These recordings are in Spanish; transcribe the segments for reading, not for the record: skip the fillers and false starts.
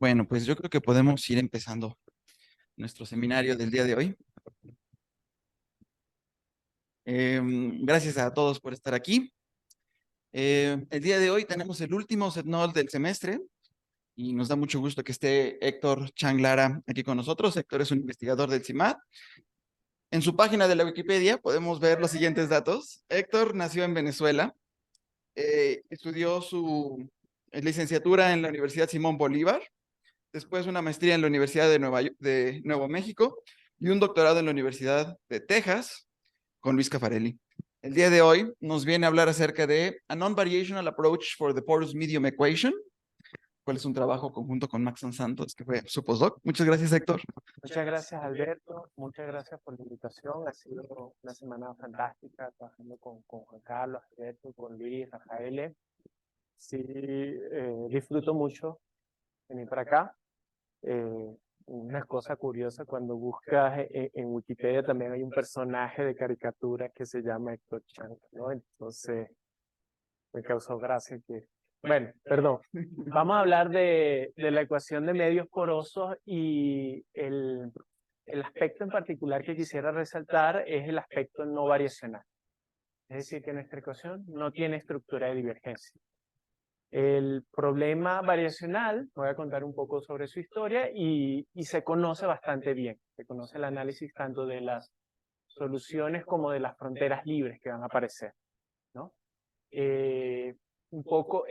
Bueno, pues yo creo que podemos ir empezando nuestro seminario del día de hoy. Gracias a todos por estar aquí. El día de hoy tenemos el último setnol del semestre y nos da mucho gusto que esté Héctor Chang Lara aquí con nosotros. Héctor es un investigador del CIMAD. En su página de la Wikipedia podemos ver los siguientes datos. Héctor nació en Venezuela, estudió su licenciatura en la Universidad Simón Bolívar, después una maestría en la Universidad de Nuevo México y un doctorado en la Universidad de Texas con Luis Caffarelli. El día de hoy nos viene a hablar acerca de A Non-Variational Approach for the Porous Medium Equation, cuál es un trabajo conjunto con Maxon Santos, que fue su postdoc. Muchas gracias, Héctor. Muchas gracias, Alberto. Muchas gracias por la invitación. Ha sido una semana fantástica trabajando con Juan Carlos, Alberto, con Luis, Rafael. Sí, disfruto mucho venir para acá. Una cosa curiosa, cuando buscas en Wikipedia también hay un personaje de caricatura que se llama Héctor Chang, ¿no? Entonces, me causó gracia que... Bueno, perdón. Vamos a hablar de la ecuación de medios porosos y el aspecto en particular que quisiera resaltar es el aspecto no variacional. Es decir, que nuestra ecuación no tiene estructura de divergencia. El problema variacional, voy a contar un poco sobre su historia y se conoce bastante bien. Se conoce el análisis tanto de las soluciones como de las fronteras libres que van a aparecer, ¿no? Un poco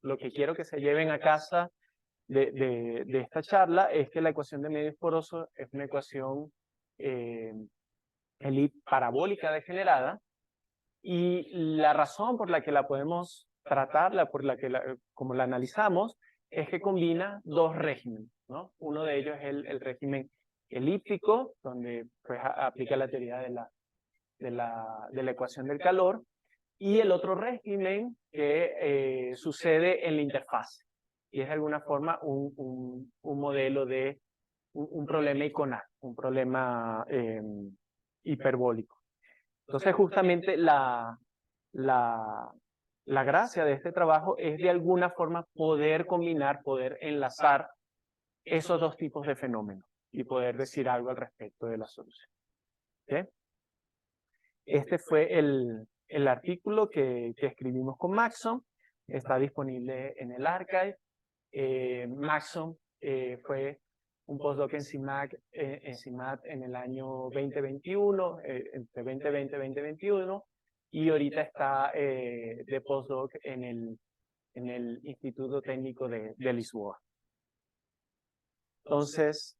lo que quiero que se lleven a casa de esta charla es que la ecuación de medios porosos es una ecuación parabólica degenerada y la razón por la que la podemos tratar, como la analizamos, es que combina dos regímenes, ¿no? Uno de ellos es el régimen elíptico, donde pues, aplica la teoría de la ecuación del calor, y el otro régimen que sucede en la interfaz, y es de alguna forma un modelo de un problema iconal, un problema hiperbólico. Entonces, justamente la gracia de este trabajo es de alguna forma poder combinar, poder enlazar esos dos tipos de fenómenos y poder decir algo al respecto de la solución. ¿Okay? Este fue el artículo que escribimos con Maxon. Está disponible en el archive. Maxon fue un postdoc en CIMAD en el año 2021, entre 2020 y 2021, y ahorita está de postdoc en el Instituto Técnico de Lisboa. Entonces,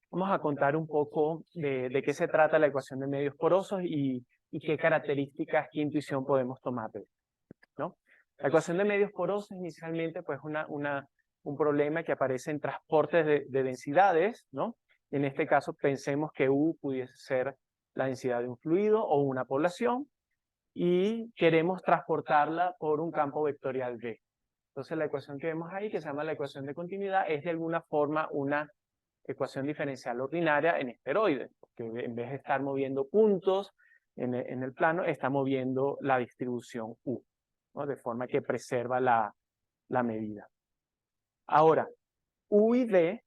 vamos a contar un poco de qué se trata la ecuación de medios porosos y qué características, qué intuición podemos tomar de esto, ¿no? La ecuación de medios porosos inicialmente pues un problema que aparece en transportes de densidades, ¿no? En este caso pensemos que U pudiese ser la densidad de un fluido o una población y queremos transportarla por un campo vectorial V. Entonces la ecuación que vemos ahí, que se llama la ecuación de continuidad, es de alguna forma una ecuación diferencial ordinaria en esteroides, porque en vez de estar moviendo puntos en el plano, está moviendo la distribución U, ¿no? De forma que preserva la medida. Ahora, U y V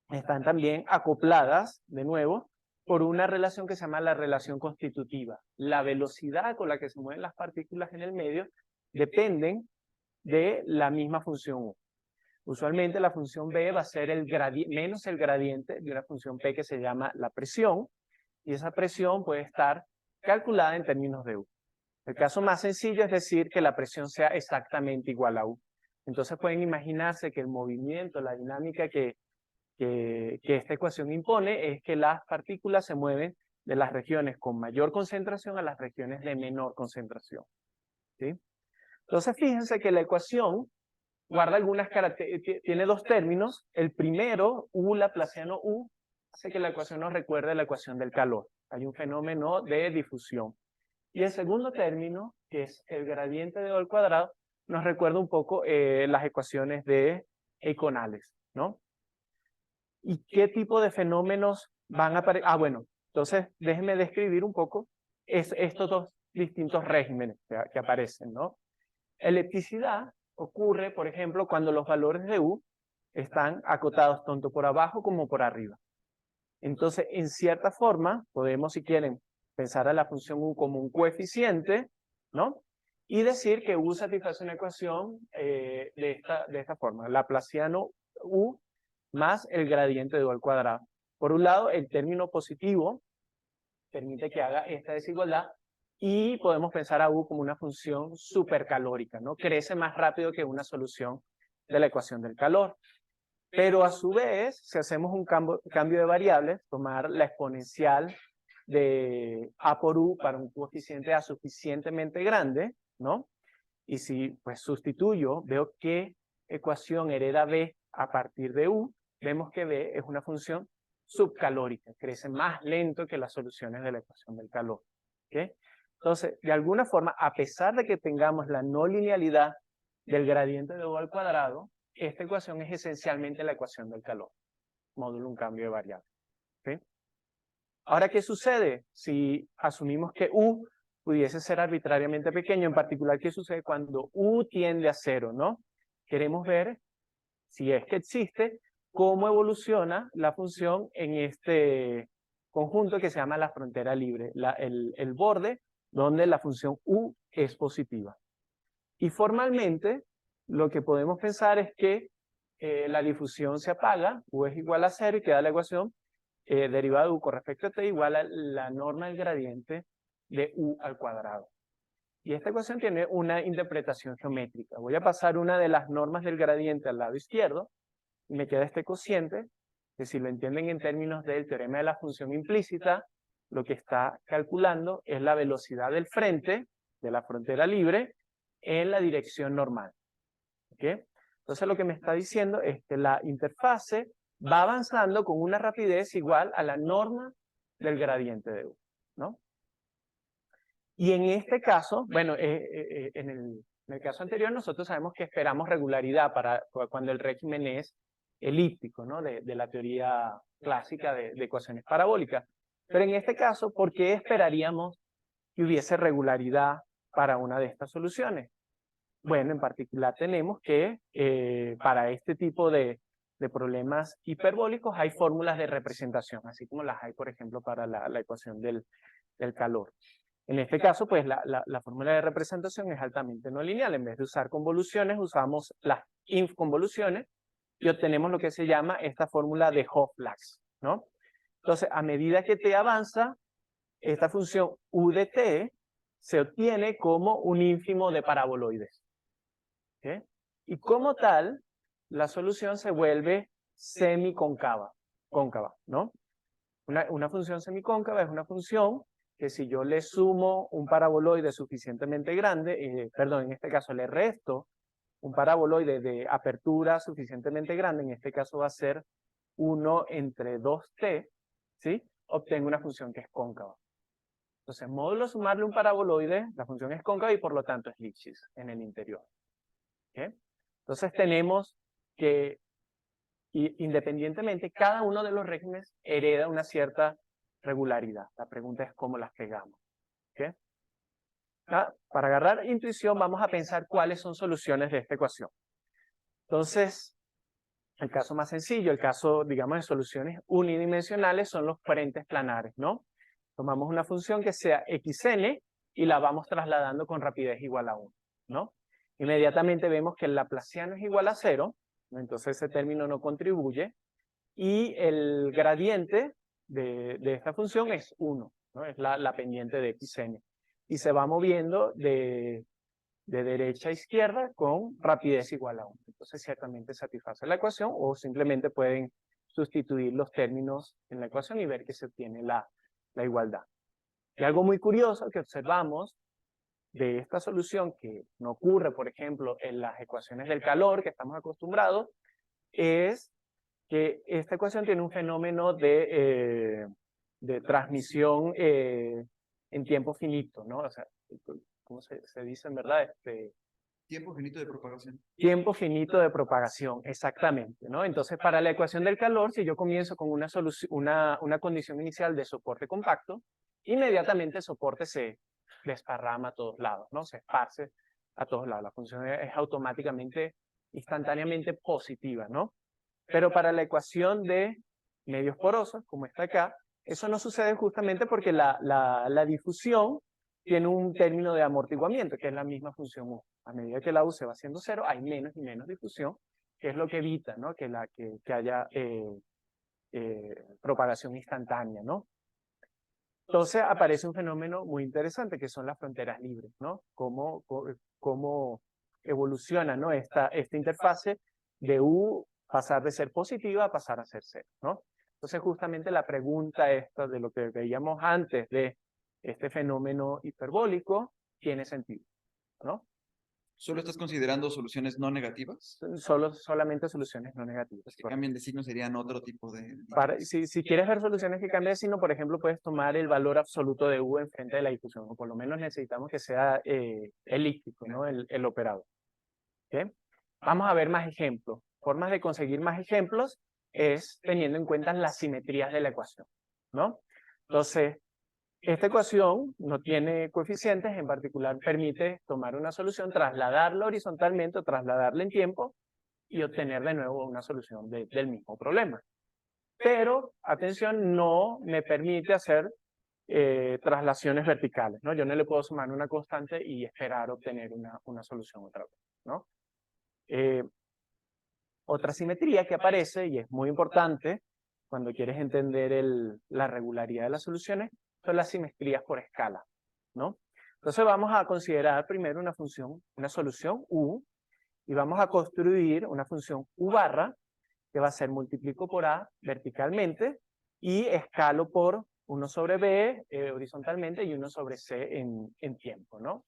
están también acopladas, de nuevo, por una relación que se llama la relación constitutiva. La velocidad con la que se mueven las partículas en el medio dependen de la misma función U. Usualmente la función B va a ser menos el gradiente de una función P que se llama la presión, y esa presión puede estar calculada en términos de U. El caso más sencillo es decir que la presión sea exactamente igual a U. Entonces pueden imaginarse que el movimiento, la dinámica que esta ecuación impone es que las partículas se mueven de las regiones con mayor concentración a las regiones de menor concentración, ¿sí? Entonces fíjense que la ecuación guarda algunas características, tiene dos términos. El primero, U laplaciano U, hace que la ecuación nos recuerde la ecuación del calor. Hay un fenómeno de difusión. Y el segundo término, que es el gradiente de O al cuadrado, nos recuerda un poco las ecuaciones de Eiconales, ¿no? ¿Y qué tipo de fenómenos van a aparecer? Ah, bueno, entonces déjenme describir un poco estos dos distintos regímenes que aparecen, ¿no? Electricidad ocurre, por ejemplo, cuando los valores de U están acotados tanto por abajo como por arriba. Entonces, en cierta forma, podemos, si quieren, pensar a la función U como un coeficiente, ¿no? Y decir que U satisface una ecuación de esta forma, laplaciano U más el gradiente de U al cuadrado. Por un lado, el término positivo permite que haga esta desigualdad y podemos pensar a U como una función supercalórica, ¿no? Crece más rápido que una solución de la ecuación del calor. Pero a su vez, si hacemos un cambio de variables, tomar la exponencial de A por U para un coeficiente A suficientemente grande, ¿no? Y si pues sustituyo, veo qué ecuación hereda B a partir de U, vemos que B es una función subcalórica, crece más lento que las soluciones de la ecuación del calor. ¿Okay? Entonces, de alguna forma, a pesar de que tengamos la no linealidad del gradiente de U al cuadrado, esta ecuación es esencialmente la ecuación del calor, módulo un cambio de variable. ¿Okay? Ahora, ¿qué sucede si asumimos que U pudiese ser arbitrariamente pequeño? En particular, ¿qué sucede cuando U tiende a 0, ¿no? Queremos ver, si es que existe, cómo evoluciona la función en este conjunto que se llama la frontera libre, el borde donde la función U es positiva. Y formalmente, lo que podemos pensar es que la difusión se apaga, U es igual a 0 y queda la ecuación derivada de U con respecto a T igual a la norma del gradiente de U al cuadrado. Y esta ecuación tiene una interpretación geométrica. Voy a pasar una de las normas del gradiente al lado izquierdo y me queda este cociente, que si lo entienden en términos del teorema de la función implícita, lo que está calculando es la velocidad del frente, de la frontera libre, en la dirección normal. ¿Okay? Entonces lo que me está diciendo es que la interfase va avanzando con una rapidez igual a la norma del gradiente de U, ¿no? Y en este caso, bueno, en el caso anterior nosotros sabemos que esperamos regularidad para cuando el régimen es elíptico, ¿no? De la teoría clásica de ecuaciones parabólicas. Pero en este caso, ¿por qué esperaríamos que hubiese regularidad para una de estas soluciones? Bueno, en particular tenemos que para este tipo de problemas hiperbólicos hay fórmulas de representación, así como las hay, por ejemplo, para la ecuación del calor. En este caso, pues la fórmula de representación es altamente no lineal. En vez de usar convoluciones, usamos las inf-convoluciones y obtenemos lo que se llama esta fórmula de Hoflax, ¿no? Entonces, a medida que t avanza, esta función u de t se obtiene como un ínfimo de paraboloides. ¿Okay? Y como tal, la solución se vuelve semicóncava, ¿no? Una función semicóncava es una función que si yo le sumo un paraboloide suficientemente grande, perdón, en este caso le resto un paraboloide de apertura suficientemente grande, en este caso va a ser 1 entre 2t, ¿sí? Obtengo una función que es cóncava. Entonces, módulo sumarle un paraboloide, la función es cóncava y por lo tanto es Lipschitz en el interior. ¿Okay? Entonces tenemos que, independientemente, cada uno de los regímenes hereda una cierta regularidad. La pregunta es cómo las pegamos. ¿Okay? Para agarrar intuición vamos a pensar cuáles son soluciones de esta ecuación. Entonces, el caso más sencillo, el caso, digamos, de soluciones unidimensionales son los frentes planares, ¿no? Tomamos una función que sea xn y la vamos trasladando con rapidez igual a 1, ¿no? Inmediatamente vemos que el laplaciano es igual a 0, ¿no? Entonces ese término no contribuye, y el gradiente de esta función es 1, ¿no? Es la pendiente de xn. Y se va moviendo de derecha a izquierda con rapidez igual a 1. Entonces ciertamente satisface la ecuación, o simplemente pueden sustituir los términos en la ecuación y ver que se obtiene la igualdad. Y algo muy curioso que observamos de esta solución, que no ocurre, por ejemplo, en las ecuaciones del calor que estamos acostumbrados, es que esta ecuación tiene un fenómeno de transmisión en tiempo finito, ¿no? O sea, ¿cómo se dice en verdad? Tiempo finito de propagación. Tiempo finito de propagación, exactamente, ¿no? Entonces, para la ecuación del calor, si yo comienzo con una condición inicial de soporte compacto, inmediatamente el soporte se desparrama a todos lados, ¿no? Se esparce a todos lados. La función es automáticamente, instantáneamente positiva, ¿no? Pero para la ecuación de medios porosos, como está acá, eso no sucede justamente porque la difusión tiene un término de amortiguamiento, que es la misma función U. A medida que la U se va haciendo cero, hay menos y menos difusión, que es lo que evita, ¿no? que haya propagación instantánea, ¿no? Entonces aparece un fenómeno muy interesante, que son las fronteras libres, ¿no? Cómo evoluciona, ¿no? esta interfase de U pasar de ser positiva a pasar a ser cero, ¿no? Entonces justamente la pregunta esta de lo que veíamos antes de este fenómeno hiperbólico tiene sentido, ¿no? ¿Solo estás considerando soluciones no negativas? Solamente soluciones no negativas. Las que cambian de signo serían otro tipo de... Si quieres ver soluciones que cambian de signo, por ejemplo, puedes tomar el valor absoluto de U en frente de la difusión, o por lo menos necesitamos que sea elíptico, ¿no? El operador. ¿Okay? Vamos a ver más ejemplos. Formas de conseguir más ejemplos es teniendo en cuenta las simetrías de la ecuación, ¿no? Entonces, esta ecuación no tiene coeficientes, en particular permite tomar una solución, trasladarla horizontalmente o trasladarla en tiempo y obtener de nuevo una solución del mismo problema. Pero, atención, no me permite hacer traslaciones verticales, ¿no? Yo no le puedo sumar una constante y esperar obtener una solución otra vez, ¿no? Otra simetría que aparece, y es muy importante cuando quieres entender la regularidad de las soluciones, son las simetrías por escala, ¿no? Entonces vamos a considerar primero una solución U, y vamos a construir una función U barra, que va a ser multiplico por A verticalmente, y escalo por 1 sobre B horizontalmente y 1 sobre C en tiempo, ¿no?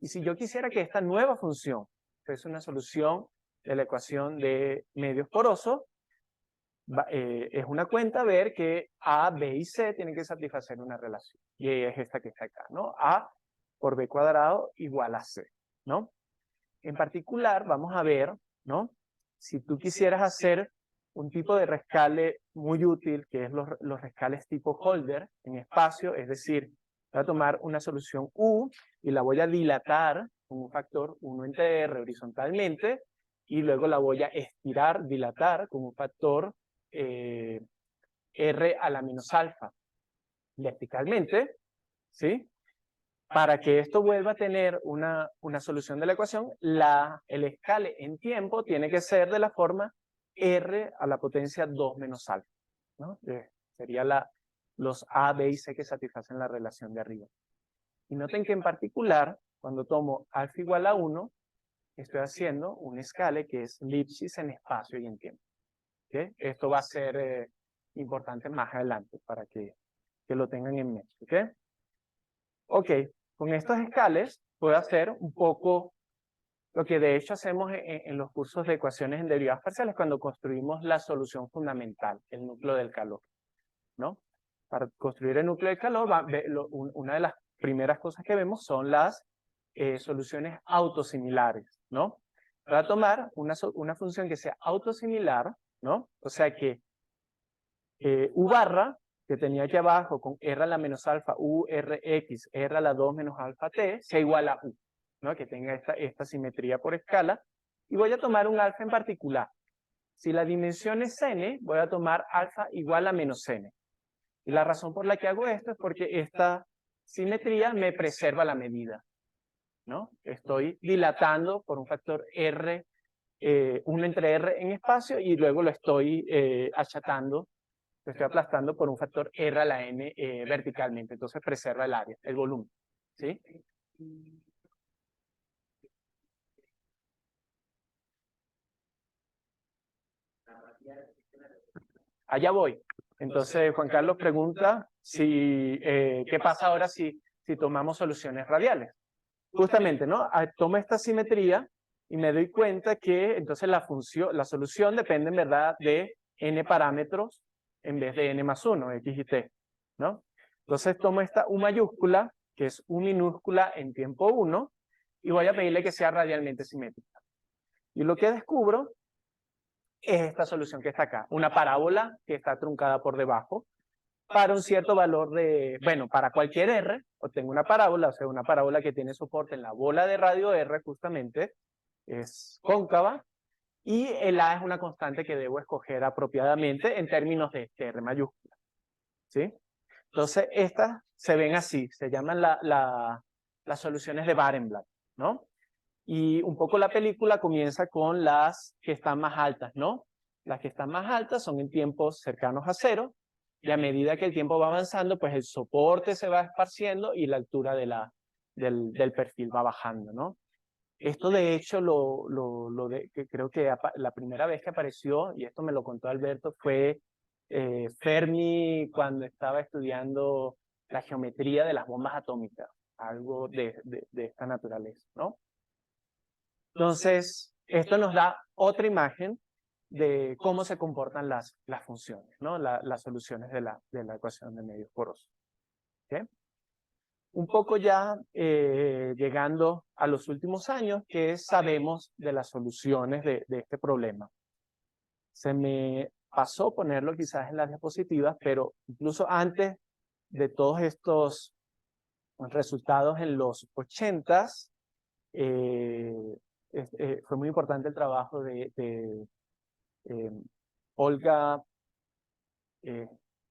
Y si yo quisiera que esta nueva función fuese una solución de la ecuación de medios porosos, es una cuenta ver que A, B y C tienen que satisfacer una relación. Y es esta que está acá, ¿no? A por B cuadrado igual a C, ¿no? En particular, vamos a ver, ¿no? Si tú quisieras hacer un tipo de rescale muy útil, que es los rescales tipo Holder en espacio, es decir, voy a tomar una solución U y la voy a dilatar con un factor 1 entre R horizontalmente, y luego la voy a estirar, dilatar con un factor R a la menos alfa verticalmente, ¿sí? Para que esto vuelva a tener una solución de la ecuación, el escale en tiempo tiene que ser de la forma R a la potencia 2 menos alfa, ¿no? Sería los A, B y C que satisfacen la relación de arriba. Y noten que en particular, cuando tomo alfa igual a 1, estoy haciendo un escale que es Lipschitz en espacio y en tiempo. ¿Okay? Esto va a ser importante más adelante para que lo tengan en mente. ¿Okay? Ok, con estos escales puedo hacer un poco lo que de hecho hacemos en los cursos de ecuaciones en derivadas parciales cuando construimos la solución fundamental, el núcleo del calor, ¿no? Para construir el núcleo del calor, una de las primeras cosas que vemos son las soluciones autosimilares, ¿no? Para tomar una función que sea autosimilar, ¿no? O sea que U barra, que tenía aquí abajo con R a la menos alfa U, R, X, R a la 2 menos alfa T, sea igual a U, ¿no? Que tenga esta simetría por escala. Y voy a tomar un alfa en particular. Si la dimensión es n, voy a tomar alfa igual a menos n. Y la razón por la que hago esto es porque esta simetría me preserva la medida, ¿no? Estoy dilatando por un factor R, 1 entre R en espacio, y luego lo estoy achatando, lo estoy aplastando por un factor R a la n verticalmente. Entonces preserva el área, el volumen, ¿sí? Allá voy. Entonces Juan Carlos pregunta qué pasa ahora si tomamos soluciones radiales. Justamente, ¿no? Tomo esta simetría y me doy cuenta que entonces la solución depende en verdad de n parámetros en vez de n más 1, x y t, ¿no? Entonces tomo esta U mayúscula, que es U minúscula en tiempo 1, y voy a pedirle que sea radialmente simétrica. Y lo que descubro es esta solución que está acá, una parábola que está truncada por debajo, para un cierto valor de, bueno, para cualquier R, obtengo una parábola, o sea, una parábola que tiene soporte en la bola de radio R, justamente, es cóncava, y el A es una constante que debo escoger apropiadamente en términos de este R mayúscula, ¿sí? Entonces, estas se ven así, se llaman las soluciones de Barenblatt, ¿no? Y un poco la película comienza con las que están más altas, ¿no? Las que están más altas son en tiempos cercanos a cero, y a medida que el tiempo va avanzando, pues el soporte se va esparciendo y la altura del perfil va bajando, ¿no? Esto de hecho, que creo que la primera vez que apareció, y esto me lo contó Alberto, fue Fermi cuando estaba estudiando la geometría de las bombas atómicas, algo de esta naturaleza, ¿no? Entonces, esto nos da otra imagen de cómo se comportan las funciones, ¿no? Las soluciones de la ecuación de medios porosos. ¿Okay? Un poco ya llegando a los últimos años, ¿qué sabemos de las soluciones de este problema? Se me pasó ponerlo quizás en las diapositivas, pero incluso antes de todos estos resultados en los 80s, fue muy importante el trabajo de Olga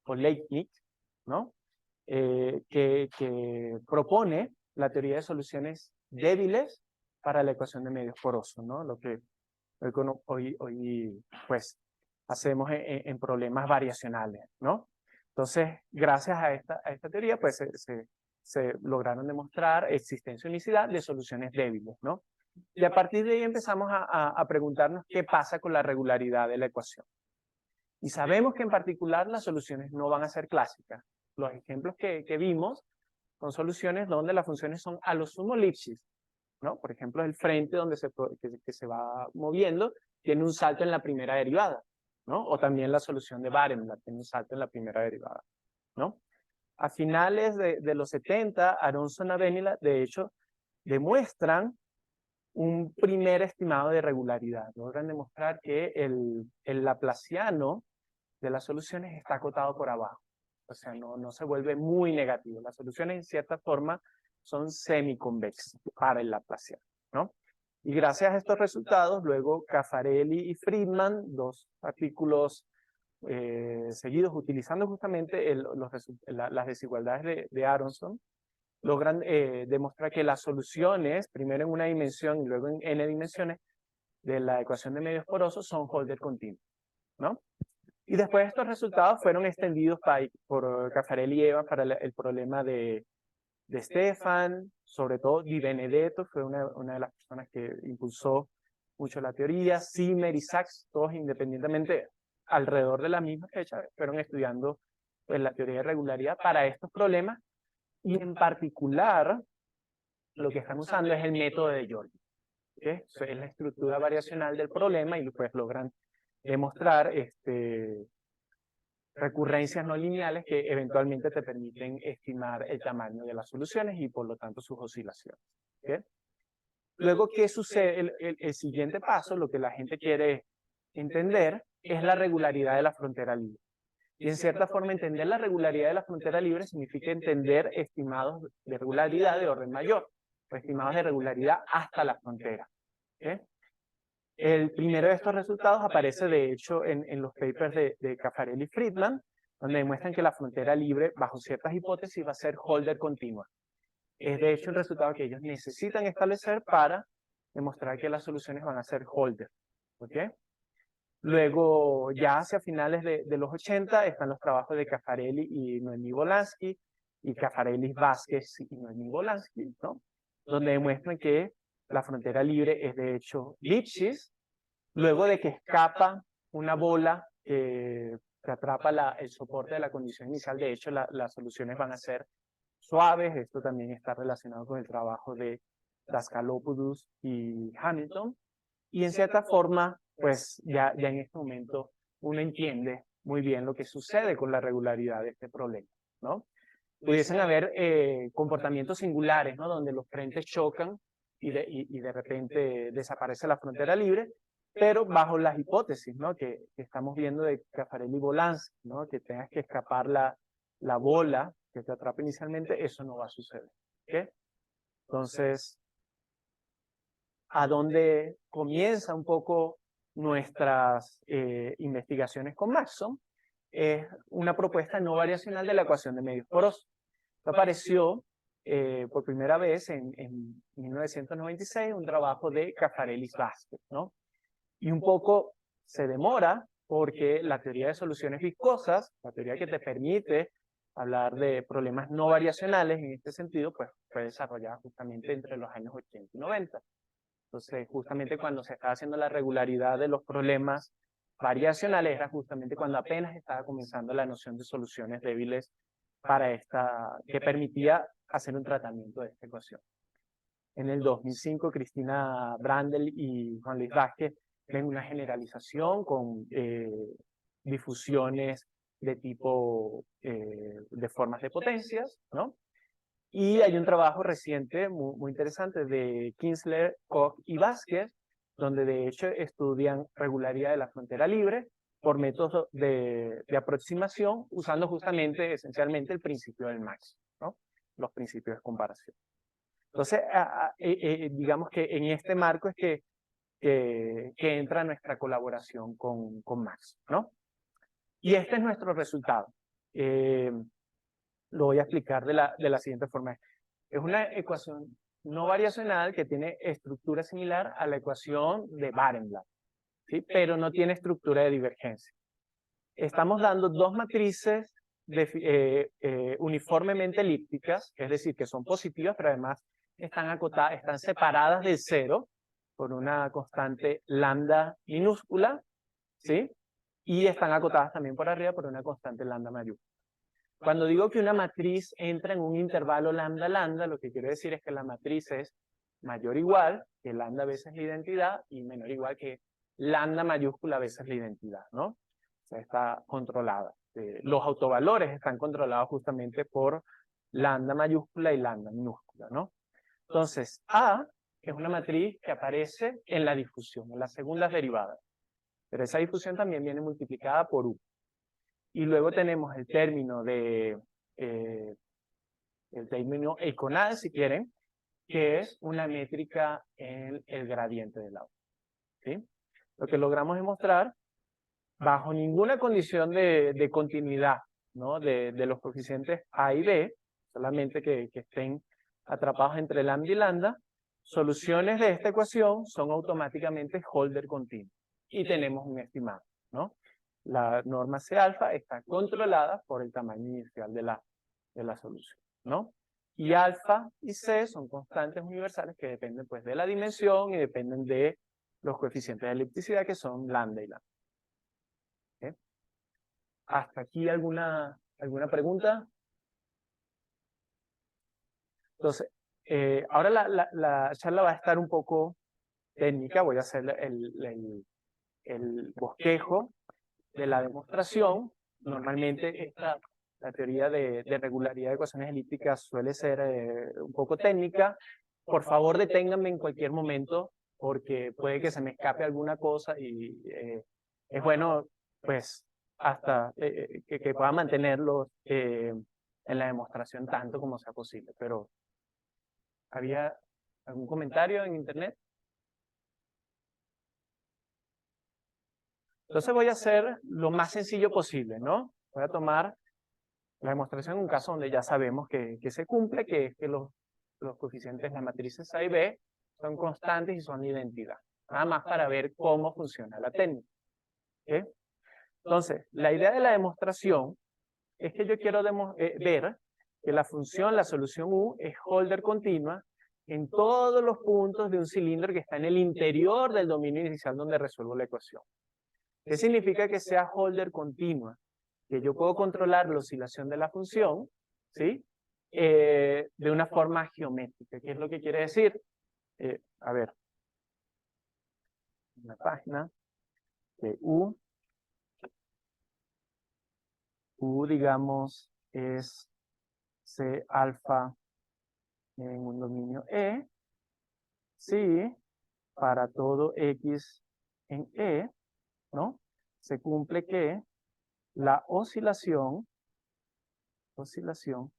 Koleitnik, ¿no? Que propone la teoría de soluciones débiles para la ecuación de medios porosos, ¿no? Lo que hoy pues, hacemos en problemas variacionales, ¿no? Entonces, gracias a esta teoría, pues se lograron demostrar existencia y unicidad de soluciones débiles, ¿no? Y a partir de ahí empezamos a preguntarnos qué pasa con la regularidad de la ecuación. Y sabemos que en particular las soluciones no van a ser clásicas. Los ejemplos que vimos son soluciones donde las funciones son a lo sumo Lipschitz, ¿no? Por ejemplo, el frente donde que se va moviendo tiene un salto en la primera derivada, ¿no? O también la solución de Barenblatt tiene un salto en la primera derivada, ¿no? A finales de los 70, Aronson y Benila, de hecho, demuestran un primer estimado de regularidad. Logran demostrar que el laplaciano de las soluciones está acotado por abajo. O sea, no se vuelve muy negativo. Las soluciones, en cierta forma, son semiconvexas para el laplaciano, ¿no? Y gracias a estos resultados, luego Caffarelli y Friedman, dos artículos seguidos utilizando justamente las desigualdades de Aronson, logran demostrar que las soluciones, primero en una dimensión y luego en n dimensiones, de la ecuación de medios porosos son Holder continuos, ¿no? Y después estos resultados fueron extendidos por Caffarelli y Evans para el problema de Stefan, sobre todo Di Benedetto fue una de las personas que impulsó mucho la teoría, Zimmer y Sachs, todos independientemente alrededor de la misma fecha, fueron estudiando pues, la teoría de regularidad para estos problemas, y en particular lo que están usando es el método de Giorgi, ¿okay? Eso es la estructura variacional del problema y pues logran demostrar recurrencias no lineales que eventualmente te permiten estimar el tamaño de las soluciones y por lo tanto sus oscilaciones. ¿Okay? Luego, ¿qué sucede? El siguiente paso, lo que la gente quiere entender, es la regularidad de la frontera libre. Y en cierta forma, entender la regularidad de la frontera libre significa entender estimados de regularidad de orden mayor, o estimados de regularidad hasta la frontera. ¿Okay? El primero de estos resultados aparece, de hecho, en los papers de Caffarelli y Friedman, donde demuestran que la frontera libre, bajo ciertas hipótesis, va a ser Holder continua. Es, de hecho, un resultado que ellos necesitan establecer para demostrar que las soluciones van a ser Holder. ¿Okay? Luego, ya hacia finales de los 80, están los trabajos de Caffarelli y Noemí Bolansky, y Caffarelli Vázquez y Noemí Bolansky, ¿no? Donde demuestran que la frontera libre es de hecho Lipschitz, luego de que escapa una bola que atrapa el soporte de la condición inicial. De hecho, las soluciones van a ser suaves. Esto también está relacionado con el trabajo de Daskalopoulos y Hamilton. Y en cierta forma, pues ya en este momento uno entiende muy bien lo que sucede con la regularidad de este problema, ¿no? Pudiesen haber comportamientos singulares, ¿no? Donde los frentes chocan y de repente desaparece la frontera libre, pero bajo las hipótesis, ¿no? Que estamos viendo de Caffarelli y Bolansky, ¿no? Que tengas que escapar la bola que te atrapa inicialmente, eso no va a suceder. ¿Ok? Entonces, ¿a dónde comienza un poco nuestras investigaciones con Maxson? Es una propuesta no variacional de la ecuación de medios porosos. Esto apareció por primera vez en 1996, un trabajo de Caffarellis-Vázquez, ¿no? Y un poco se demora porque la teoría de soluciones viscosas, la teoría que te permite hablar de problemas no variacionales en este sentido, pues fue desarrollada justamente entre los años 80 y 90. Entonces, justamente cuando se estaba haciendo la regularidad de los problemas variacionales, era justamente cuando apenas estaba comenzando la noción de soluciones débiles para que permitía hacer un tratamiento de esta ecuación. En el 2005, Cristina Brandl y Juan Luis Vázquez ven una generalización con difusiones de tipo de formas de potencias, ¿no? Y hay un trabajo reciente muy interesante de Kinsler, Koch y Vázquez, donde de hecho estudian regularidad de la frontera libre por métodos de aproximación usando justamente, esencialmente, el principio del máximo, ¿no? Los principios de comparación. Entonces, digamos que en este marco es que entra nuestra colaboración con Max, ¿no? Y este es nuestro resultado. Lo voy a explicar de la siguiente forma. Es una ecuación no variacional que tiene estructura similar a la ecuación de Barenblatt, ¿sí? Pero no tiene estructura de divergencia. Estamos dando dos matrices uniformemente elípticas, es decir, que son positivas, pero además están acotadas, están separadas del cero por una constante lambda minúscula, ¿sí? Y están acotadas también por arriba por una constante lambda mayúscula. Cuando digo que una matriz entra en un intervalo lambda-lambda, lo que quiero decir es que la matriz es mayor o igual que lambda veces la identidad y menor o igual que lambda mayúscula veces la identidad, ¿no? O sea, está controlada. Los autovalores están controlados justamente por lambda mayúscula y lambda minúscula, ¿no? Entonces, A es una matriz que aparece en la difusión, en las segundas derivadas. Pero esa difusión también viene multiplicada por U. Y luego tenemos el término eikonal, si quieren, que es una métrica en el gradiente del agua, ¿sí? Lo que logramos demostrar, bajo ninguna condición de continuidad, ¿no? de los coeficientes A y B, solamente que estén atrapados entre lambda y lambda, soluciones de esta ecuación son automáticamente Holder continuo. Y tenemos un estimado, ¿no? La norma C alfa está controlada por el tamaño inicial de la solución, ¿no? Y alfa y C son constantes universales que dependen pues de la dimensión y dependen de los coeficientes de elipticidad que son lambda y lambda. ¿Okay? ¿Hasta aquí alguna pregunta? Entonces, ahora la charla va a estar un poco técnica, voy a hacer el bosquejo de la demostración. Normalmente la teoría de regularidad de ecuaciones elípticas suele ser un poco técnica. Por favor, deténganme en cualquier momento porque puede que se me escape alguna cosa y es bueno, pues, hasta que pueda mantenerlos en la demostración tanto como sea posible. Pero, ¿había algún comentario en internet? Entonces voy a hacer lo más sencillo posible, ¿no? Voy a tomar la demostración en un caso donde ya sabemos que se cumple, que es que los coeficientes de las matrices A y B son constantes y son de identidad. Nada más para ver cómo funciona la técnica. ¿Okay? Entonces, la idea de la demostración es que yo quiero ver que la función, la solución U, es Holder continua en todos los puntos de un cilindro que está en el interior del dominio inicial donde resuelvo la ecuación. ¿Qué significa que sea Holder continua? Que yo puedo controlar la oscilación de la función, ¿sí? De una forma geométrica. ¿Qué es lo que quiere decir? A ver, una página de U, digamos, es C alfa en un dominio E, sí, para todo X en E, ¿no? Se cumple que la oscilación oscilación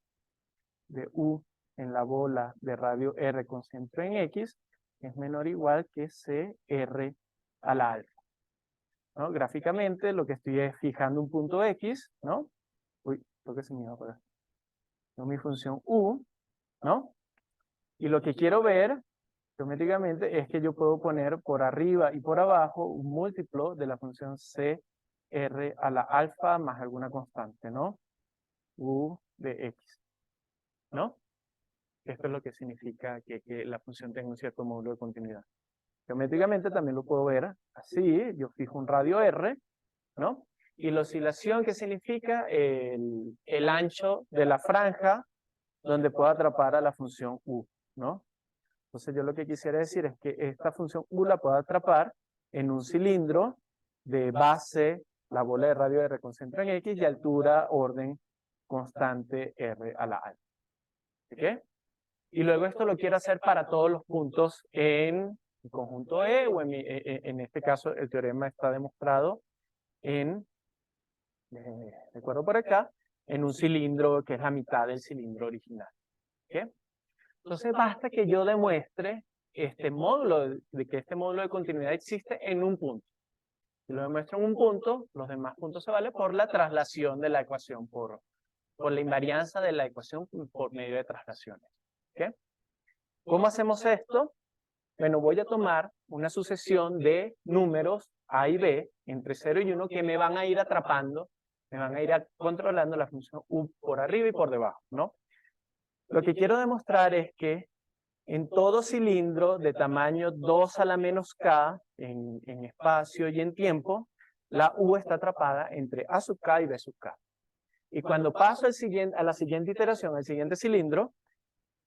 de U en la bola de radio R con centro en X es menor o igual que CR a la alfa, ¿no? Gráficamente lo que estoy es fijando un punto X, ¿no? Uy, creo que se me iba por acá. Tengo mi función U, ¿no? Y lo que quiero ver geométricamente es que yo puedo poner por arriba y por abajo un múltiplo de la función CR a la alfa más alguna constante, ¿no? U de X, ¿no? Esto es lo que significa que la función tenga un cierto módulo de continuidad. Geométricamente también lo puedo ver así, yo fijo un radio R, ¿no? Y la oscilación, ¿qué significa? El ancho de la franja donde puedo atrapar a la función U, ¿no? Entonces yo lo que quisiera decir es que esta función U la puedo atrapar en un cilindro de base, la bola de radio R con centro en X y altura orden constante R a la alfa. ¿Ok? Y luego esto lo quiero hacer para todos los puntos en el conjunto E, o en este caso el teorema está demostrado en, recuerdo por acá, en un cilindro que es la mitad del cilindro original. ¿Ok? Entonces basta que yo demuestre este módulo, de que este módulo de continuidad existe en un punto. Si lo demuestro en un punto, los demás puntos se valen por la traslación de la ecuación, por la invarianza de la ecuación por medio de traslaciones. ¿Ok? ¿Cómo hacemos esto? Bueno, voy a tomar una sucesión de números A y B entre 0 y 1 que me van a ir atrapando, me van a ir controlando la función U por arriba y por debajo, ¿no? Lo que quiero demostrar es que en todo cilindro de tamaño 2 a la menos k en espacio y en tiempo, la U está atrapada entre A sub k y B sub k. Y cuando paso a la siguiente iteración, al siguiente cilindro,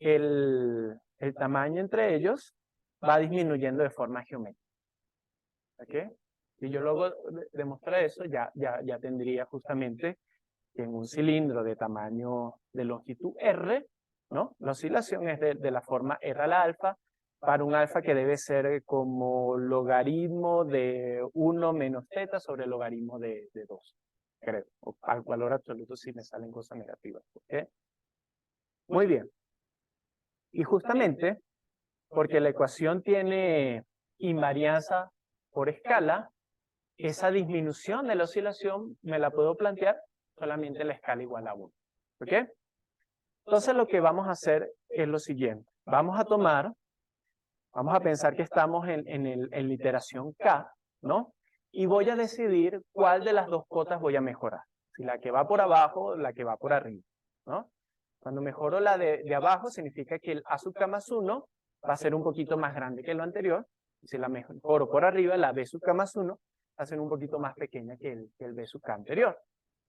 el tamaño entre ellos va disminuyendo de forma geométrica. ¿Ok? Si yo luego demostrar eso, ya tendría justamente que en un cilindro de tamaño de longitud R, ¿no? La oscilación es de la forma R a la alfa para un alfa que debe ser como logaritmo de 1 menos teta sobre el logaritmo de 2, creo. O al valor absoluto si me salen cosas negativas. ¿Ok? Muy bien. Y justamente porque la ecuación tiene invarianza por escala, esa disminución de la oscilación me la puedo plantear solamente en la escala igual a 1. ¿Ok? Entonces lo que vamos a hacer es lo siguiente. Vamos a pensar que estamos en la iteración K, ¿no? Y voy a decidir cuál de las dos cotas voy a mejorar. Si la que va por abajo o la que va por arriba, ¿no? Cuando mejoro la de abajo significa que el A sub K más 1 va a ser un poquito más grande que lo anterior. Y si la mejoro por arriba, la B sub K más 1 va a ser un poquito más pequeña que el B sub K anterior,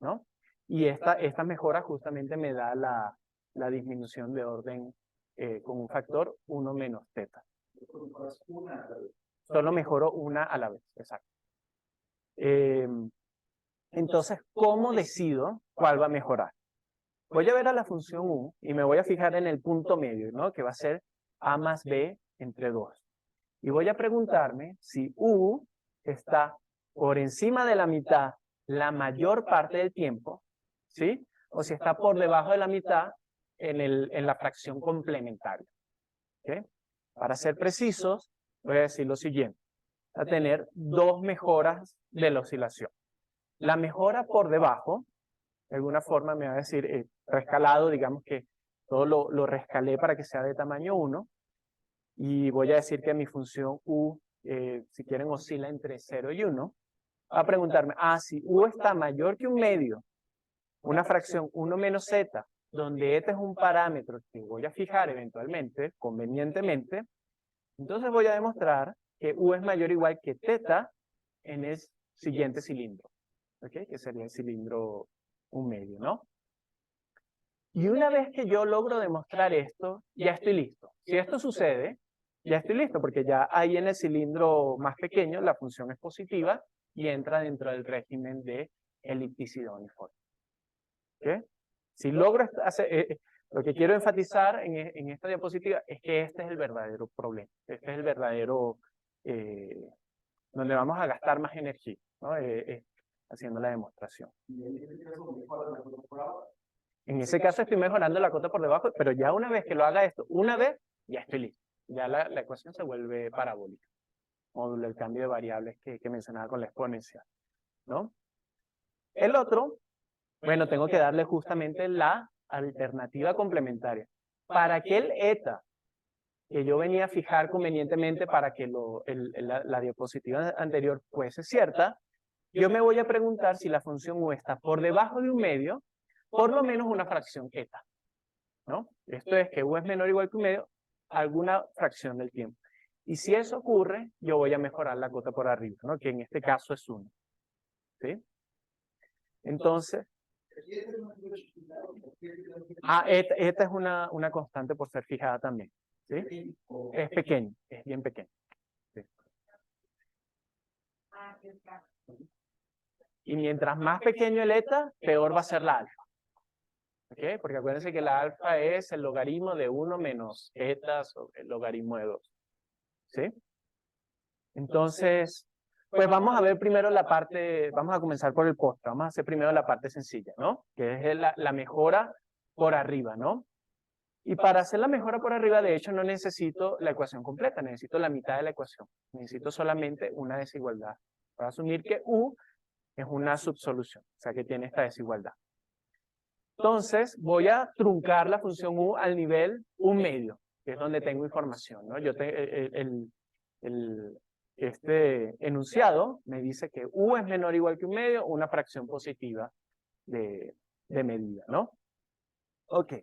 ¿no? Y esta mejora justamente me da la disminución de orden con un factor 1 menos teta. Solo mejoro una a la vez, exacto. Entonces, ¿cómo decido cuál va a mejorar? Voy a ver a la función U y me voy a fijar en el punto medio, ¿no? Que va a ser A más B entre 2. Y voy a preguntarme si U está por encima de la mitad la mayor parte del tiempo, ¿sí? O si está por debajo de la mitad en la fracción complementaria. ¿Okay? Para ser precisos, voy a decir lo siguiente. Va a tener dos mejoras de la oscilación. La mejora por debajo, de alguna forma me va a decir rescalado, digamos que todo lo rescalé para que sea de tamaño 1. Y voy a decir que mi función U, si quieren, oscila entre 0 y 1. Va a preguntarme, si U está mayor que un medio, una fracción 1 menos z, donde este es un parámetro que voy a fijar eventualmente, convenientemente, entonces voy a demostrar que U es mayor o igual que teta en el siguiente cilindro, ¿okay? Que sería el cilindro 1 medio, ¿no? Y una vez que yo logro demostrar esto, ya estoy listo. Si esto sucede, ya estoy listo, porque ya ahí en el cilindro más pequeño la función es positiva y entra dentro del régimen de elipticidad uniforme. ¿Okay? Si logro hacer, lo que quiero enfatizar en esta diapositiva es que este es el verdadero problema. Este es el verdadero, donde vamos a gastar más energía, ¿no? Haciendo la demostración. En ese caso estoy mejorando la cota por debajo, pero ya una vez que lo haga esto, una vez, ya estoy listo. Ya la ecuación se vuelve parabólica. Módulo del cambio de variables que mencionaba con la exponencial, ¿no? El otro, bueno, tengo que darle justamente la alternativa complementaria. Para que el eta que yo venía a fijar convenientemente para que la diapositiva anterior fuese cierta, yo me voy a preguntar si la función u está por debajo de un medio, por lo menos una fracción eta, ¿no? Esto es que u es menor o igual que un medio, alguna fracción del tiempo. Y si eso ocurre, yo voy a mejorar la cota por arriba, ¿no? Que en este caso es 1. ¿Sí? Entonces, esta es una constante por ser fijada también. ¿Sí? Es pequeño, es bien pequeño. ¿Sí? Y mientras más pequeño el eta, peor va a ser la alfa. ¿Okay? Porque acuérdense que la alfa es el logaritmo de 1 menos eta sobre el logaritmo de 2. ¿Sí? Entonces, pues vamos a ver primero la parte, vamos a comenzar por el postre, vamos a hacer primero la parte sencilla, ¿no? Que es la mejora por arriba, ¿no? Y para hacer la mejora por arriba, de hecho, no necesito la ecuación completa, necesito la mitad de la ecuación. Necesito solamente una desigualdad. Voy a asumir que U es una subsolución, o sea que tiene esta desigualdad. Entonces, voy a truncar la función U al nivel 1 medio, que es donde tengo información, ¿no? Este enunciado me dice que U es menor o igual que 1 medio, una fracción positiva de medida, ¿no? Ok,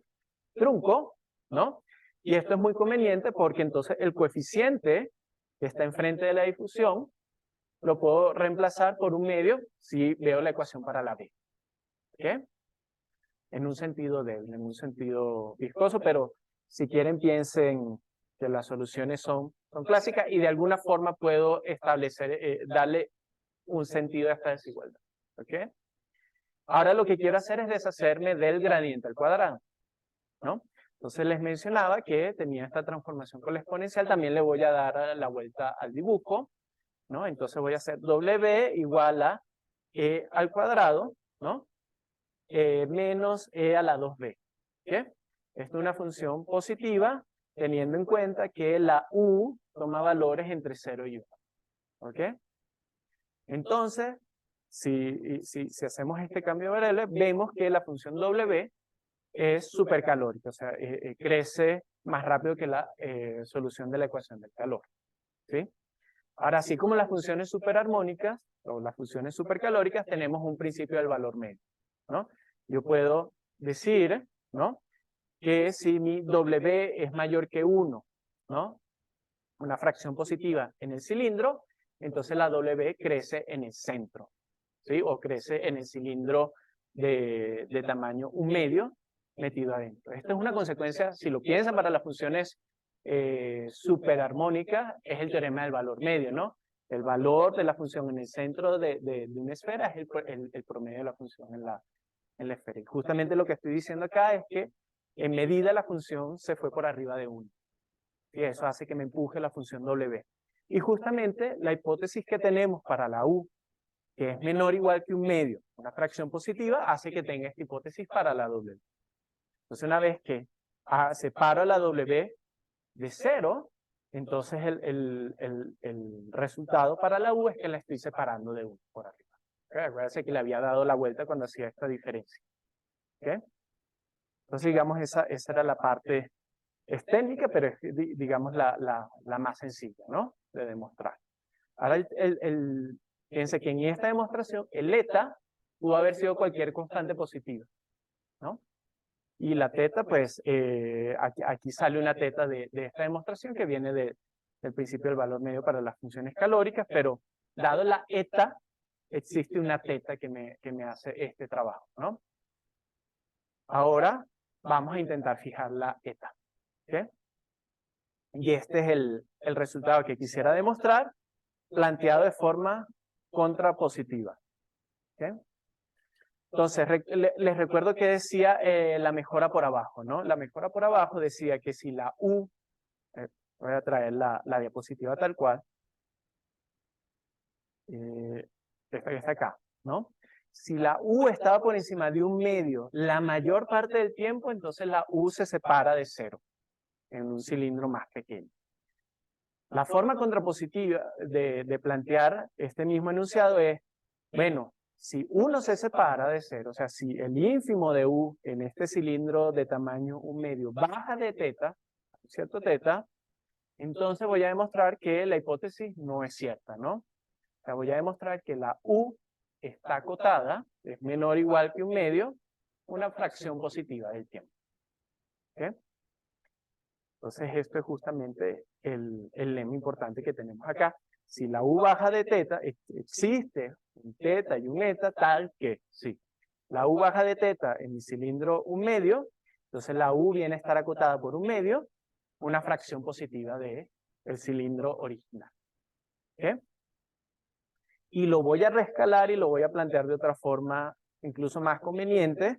trunco, ¿no? Y esto es muy conveniente porque entonces el coeficiente que está enfrente de la difusión lo puedo reemplazar por 1 medio si veo la ecuación para la B. ¿Ok? En un sentido débil, en un sentido viscoso, pero si quieren piensen que las soluciones son clásicas y de alguna forma puedo establecer, darle un sentido a esta desigualdad. ¿Ok? Ahora lo que quiero hacer es deshacerme del gradiente al cuadrado, ¿no? Entonces les mencionaba que tenía esta transformación con la exponencial, también le voy a dar la vuelta al dibujo, ¿no? Entonces voy a hacer W igual a E al cuadrado, ¿no? Menos E a la 2B. ¿Ok? Esta es una función positiva, teniendo en cuenta que la U toma valores entre 0 y 1. ¿Ok? Entonces, si hacemos este cambio de variable, vemos que la función W es supercalórica, o sea, crece más rápido que la solución de la ecuación del calor. ¿Sí? Ahora, así como las funciones superarmónicas o las funciones supercalóricas, tenemos un principio del valor medio, ¿no? Yo puedo decir, ¿no? Que si mi W es mayor que 1, ¿no? Una fracción positiva en el cilindro, entonces la W crece en el centro, ¿sí? O crece en el cilindro de tamaño 1 medio metido adentro. Esta es una consecuencia, si lo piensan para las funciones superarmónicas, es el teorema del valor medio, ¿no? El valor de la función en el centro de una esfera es el promedio de la función en la esfera. Y justamente lo que estoy diciendo acá es que en medida la función se fue por arriba de 1. Y eso hace que me empuje la función W. Y justamente la hipótesis que tenemos para la U, que es menor o igual que 1 medio, una fracción positiva, hace que tenga esta hipótesis para la W. Entonces una vez que separo la W de 0, entonces el resultado para la U es que la estoy separando de 1 por arriba. ¿Okay? Acuérdense que le había dado la vuelta cuando hacía esta diferencia. ¿Okay? Entonces, digamos, esa era la parte técnica, pero es, digamos, la más sencilla, ¿no? De demostrar. Ahora, fíjense que en esta demostración, el eta pudo haber sido cualquier constante positiva, ¿no? Y la teta, pues, aquí sale una teta de esta demostración que viene del principio del valor medio para las funciones calóricas, pero dado la eta, existe una teta que me hace este trabajo, ¿no? Ahora vamos a intentar fijar la eta. ¿Okay? Y este es el resultado que quisiera demostrar, planteado de forma contrapositiva. ¿Okay? Entonces, les recuerdo que decía la mejora por abajo, ¿no? La mejora por abajo decía que si la U, voy a traer la diapositiva tal cual, esta que está acá, ¿no? si la U estaba por encima de un medio la mayor parte del tiempo, entonces la U se separa de cero en un cilindro más pequeño. La forma contrapositiva de plantear este mismo enunciado es, bueno, si uno se separa de cero, o sea, si el ínfimo de U en este cilindro de tamaño un medio baja de teta, ¿cierto? Teta, entonces voy a demostrar que la hipótesis no es cierta, ¿no? O sea, voy a demostrar que la U está acotada, es menor o igual que un medio, una fracción positiva del tiempo. ¿Okay? Entonces, esto es justamente el lema importante que tenemos acá. Si la U baja de teta, existe un teta y un eta tal que, sí, la U baja de teta en mi cilindro un medio, entonces la U viene a estar acotada por un medio, una fracción positiva del cilindro original. ¿Okay? Y lo voy a reescalar y lo voy a plantear de otra forma incluso más conveniente.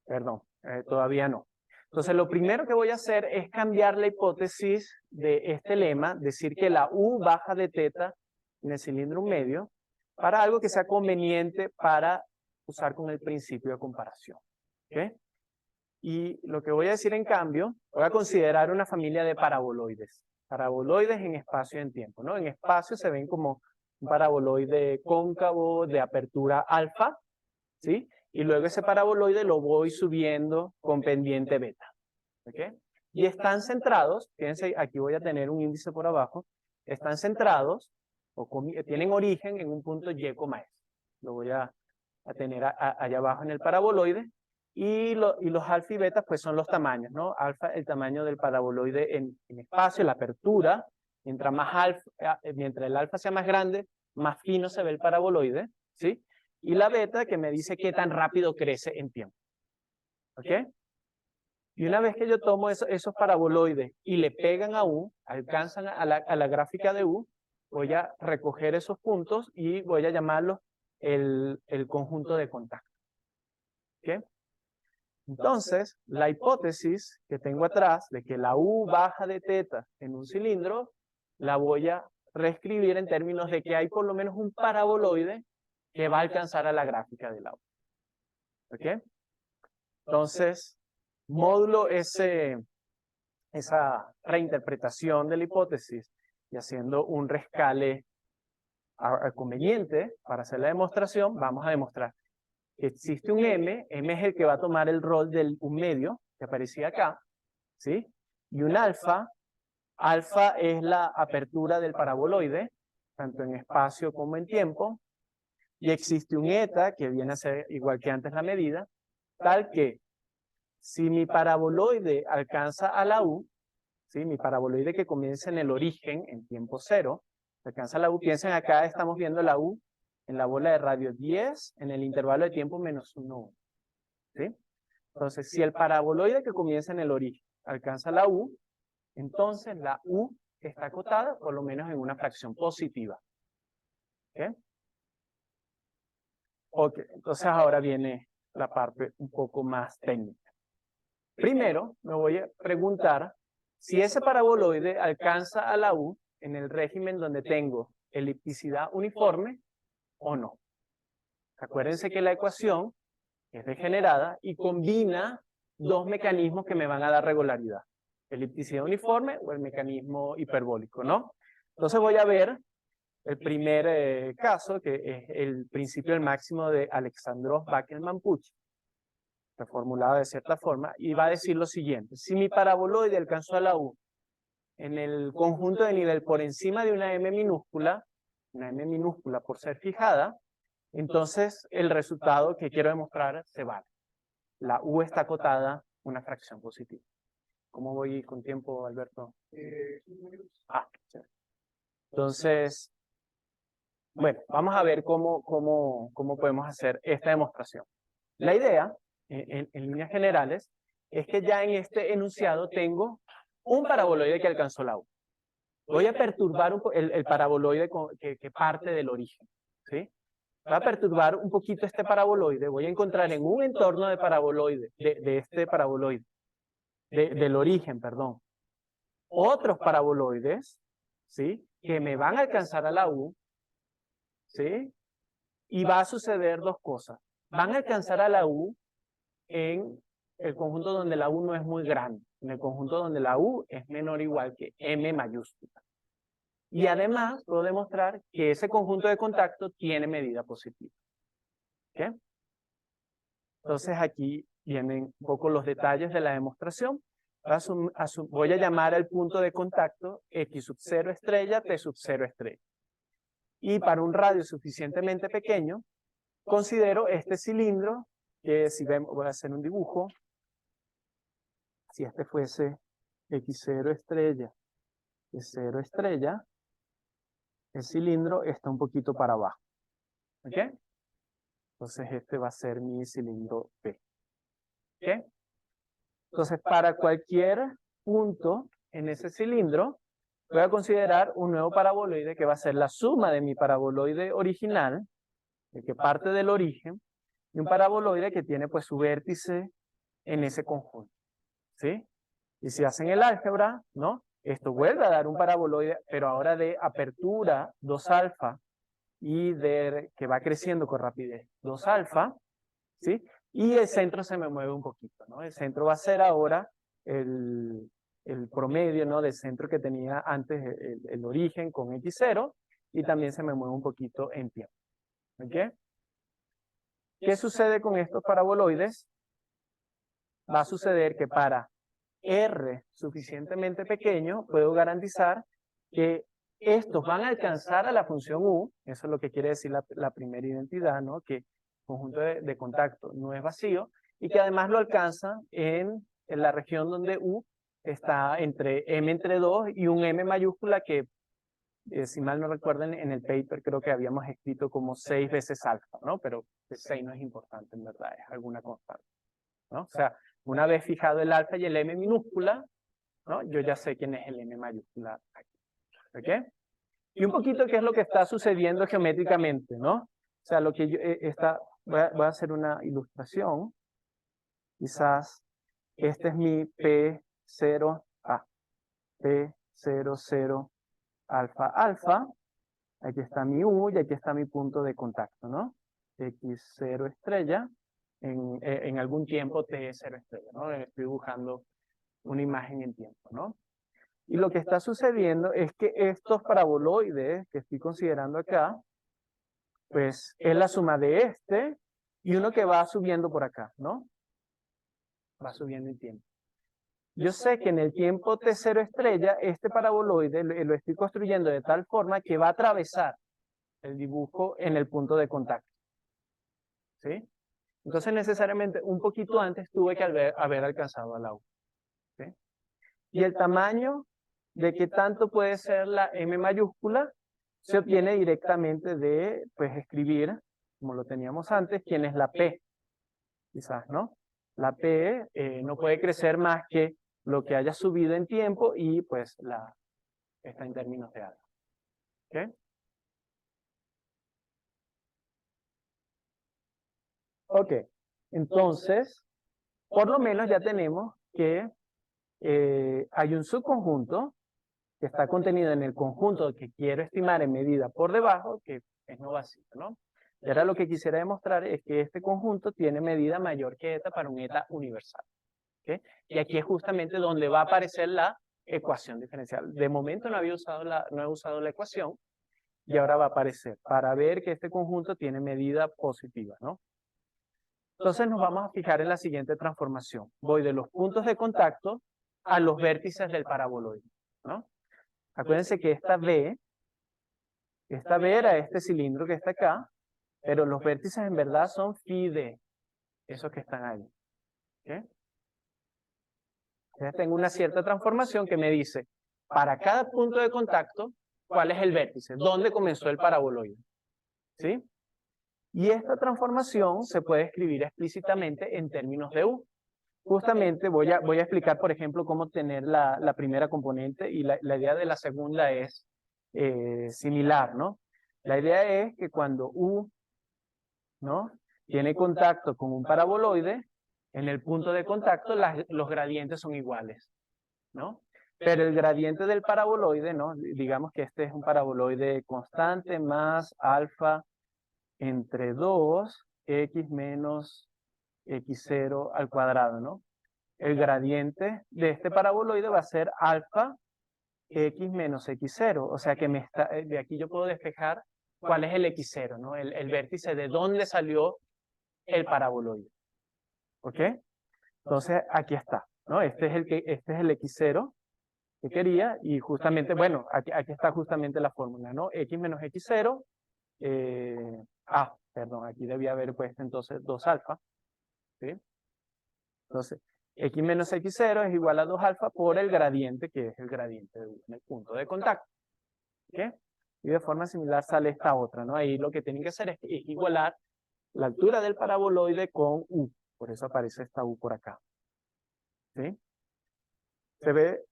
Perdón, todavía no. Entonces, lo primero que voy a hacer es cambiar la hipótesis de este lema, decir que la U baja de teta en el cilindro medio, para algo que sea conveniente para usar con el principio de comparación. ¿Okay? Y lo que voy a decir en cambio, voy a considerar una familia de paraboloides. Paraboloides en espacio y en tiempo, ¿no? En espacio se ven como un paraboloide cóncavo de apertura alfa, ¿sí? Y luego ese paraboloide lo voy subiendo con pendiente beta. ¿Okay? Y están centrados, fíjense, aquí voy a tener un índice por abajo, están centrados, tienen origen en un punto Y, S. Lo voy a tener allá abajo en el paraboloide. Y los alfa y beta pues son los tamaños, ¿no? Alfa, el tamaño del paraboloide en espacio, la apertura. Mientras el alfa sea más grande, más fino se ve el paraboloide, ¿sí? Y la beta que me dice qué tan rápido crece en tiempo. ¿Ok? Y una vez que yo tomo esos paraboloides y le pegan a U, alcanzan a la gráfica de U, voy a recoger esos puntos y voy a llamarlos el conjunto de contacto. ¿Ok? Entonces, la hipótesis que tengo atrás de que la U baja de teta en un cilindro, la voy a reescribir en términos de que hay por lo menos un paraboloide que va a alcanzar a la gráfica de la U. ¿Ok? Entonces, módulo esa reinterpretación de la hipótesis y haciendo un rescale conveniente para hacer la demostración, vamos a demostrar que existe un M es el que va a tomar el rol de un medio, que aparecía acá, ¿sí? Y un alfa es la apertura del paraboloide, tanto en espacio como en tiempo, y existe un eta, que viene a ser igual que antes la medida, tal que si mi paraboloide alcanza a la U, ¿sí? Mi paraboloide que comienza en el origen, en tiempo cero, alcanza la U, piensen acá, estamos viendo la U en la bola de radio 10, en el intervalo de tiempo menos 1, ¿sí? Entonces, si el paraboloide que comienza en el origen alcanza la U, entonces la U está acotada por lo menos en una fracción positiva. ¿Ok? Ok, entonces ahora viene la parte un poco más técnica. Primero, me voy a preguntar si ese paraboloide alcanza a la U en el régimen donde tengo elipticidad uniforme o no. Acuérdense que la ecuación es degenerada y combina dos mecanismos que me van a dar regularidad. Elipticidad uniforme o el mecanismo hiperbólico, ¿no? Entonces voy a ver el primer caso, que es el principio del máximo de Alexandrov-Backelmann-Puch, reformulado de cierta forma, y va a decir lo siguiente. Si mi paraboloide alcanzó a la U en el conjunto de nivel por encima de una M minúscula por ser fijada, entonces el resultado que quiero demostrar se vale. La U está acotada una fracción positiva. ¿Cómo voy con tiempo, Alberto? Sí. Entonces, bueno, vamos a ver cómo podemos hacer esta demostración. La idea, en líneas generales, es que ya en este enunciado tengo un paraboloide que alcanzó la U. Voy a perturbar el paraboloide que parte del origen, ¿sí? Voy a perturbar un poquito este paraboloide, voy a encontrar en un entorno de paraboloide, de este paraboloide, del origen, perdón, otros paraboloides, ¿sí? Que me van a alcanzar a la U, ¿sí? Y va a suceder dos cosas. Van a alcanzar a la U en el conjunto donde la U no es muy grande, en el conjunto donde la U es menor o igual que M mayúscula. Y además puedo demostrar que ese conjunto de contacto tiene medida positiva. ¿Okay? Entonces aquí vienen un poco los detalles de la demostración. Voy a llamar al punto de contacto X sub 0 estrella, T sub 0 estrella. Y para un radio suficientemente pequeño, considero este cilindro, que si vemos, voy a hacer un dibujo, si este fuese X0 estrella, Y0 estrella, el cilindro está un poquito para abajo. ¿Ok? Entonces este va a ser mi cilindro P. ¿Ok? Entonces para cualquier punto en ese cilindro, voy a considerar un nuevo paraboloide que va a ser la suma de mi paraboloide original, el que parte del origen, y un paraboloide que tiene pues su vértice en ese conjunto. ¿Sí? Y si hacen el álgebra, ¿no? Esto vuelve a dar un paraboloide, pero ahora de apertura 2 alfa y que va creciendo con rapidez 2 alfa, ¿sí? Y el centro se me mueve un poquito, ¿no? El centro va a ser ahora el promedio, ¿no? Del centro que tenía antes el origen con X0 y también se me mueve un poquito en tiempo. ¿Ok? ¿Qué sucede con estos paraboloides? Va a suceder que para R suficientemente pequeño, puedo garantizar que estos van a alcanzar a la función U, eso es lo que quiere decir la primera identidad, ¿no? Que el conjunto de contacto no es vacío, y que además lo alcanza en la región donde U está entre M entre 2 y un M mayúscula que, si mal no recuerdan, en el paper creo que habíamos escrito como 6 veces alfa, ¿no? Pero 6 no es importante en verdad, es alguna constante, ¿no? O sea, una vez fijado el alfa y el M minúscula, ¿no? Yo ya sé quién es el M mayúscula aquí. ¿Ok? Y un poquito qué es lo que está sucediendo geométricamente, ¿no? O sea, lo que yo voy a hacer una ilustración. Quizás este es mi P0A. P00 alfa alfa. Aquí está mi U y aquí está mi punto de contacto, ¿no? X0 estrella. En algún tiempo T0 estrella, ¿no? Estoy dibujando una imagen en tiempo, ¿no? Y lo que está sucediendo es que estos paraboloides que estoy considerando acá, pues es la suma de este y uno que va subiendo por acá, ¿no? Va subiendo en tiempo. Yo sé que en el tiempo T0 estrella, este paraboloide lo estoy construyendo de tal forma que va a atravesar el dibujo en el punto de contacto. ¿Sí? Entonces necesariamente un poquito antes tuve que haber alcanzado a la U. ¿Sí? Y el tamaño de qué tanto puede ser la M mayúscula se obtiene directamente de, pues, escribir, como lo teníamos antes, quién es la P. Quizás, ¿no? La P no puede crecer más que lo que haya subido en tiempo y, pues, está en términos de alfa. ¿Ok? Ok. Entonces, por lo menos ya tenemos que hay un subconjunto que está contenido en el conjunto que quiero estimar en medida por debajo, que es no vacío, ¿no? Y ahora lo que quisiera demostrar es que este conjunto tiene medida mayor que eta para un eta universal. ¿Okay? Y aquí es justamente donde va a aparecer la ecuación diferencial. De momento no he usado la ecuación y ahora va a aparecer para ver que este conjunto tiene medida positiva, ¿no? Entonces nos vamos a fijar en la siguiente transformación. Voy de los puntos de contacto a los vértices del paraboloide, ¿no? Acuérdense que esta B era este cilindro que está acá, pero los vértices en verdad son phi d, esos que están ahí. ¿Okay? Entonces tengo una cierta transformación que me dice, para cada punto de contacto, ¿cuál es el vértice? ¿Dónde comenzó el paraboloide? ¿Sí? Y esta transformación se puede escribir explícitamente en términos de U. Justamente voy a explicar, por ejemplo, cómo tener la primera componente y la idea de la segunda es similar, ¿no? La idea es que cuando U, ¿no?, tiene contacto con un paraboloide, en el punto de contacto los gradientes son iguales, ¿no? Pero el gradiente del paraboloide, ¿no?, digamos que este es un paraboloide constante más alfa entre 2x menos x0 al cuadrado, ¿no? El gradiente de este paraboloide va a ser alfa x menos x0, o sea que de aquí yo puedo despejar cuál es el x0, ¿no? El vértice de dónde salió el paraboloide. ¿Ok? Entonces aquí está, ¿no? Este es el x0 que quería y justamente, bueno, aquí está justamente la fórmula, ¿no? X menos x0, perdón, aquí debía haber puesto entonces 2 alfa, ¿sí? Entonces, x menos x0 es igual a 2 alfa por el gradiente, que es el gradiente de U en el punto de contacto. ¿Ok? Y de forma similar sale esta otra, ¿no? Ahí lo que tienen que hacer es igualar la altura del paraboloide con U. Por eso aparece esta U por acá. ¿Sí? Se ve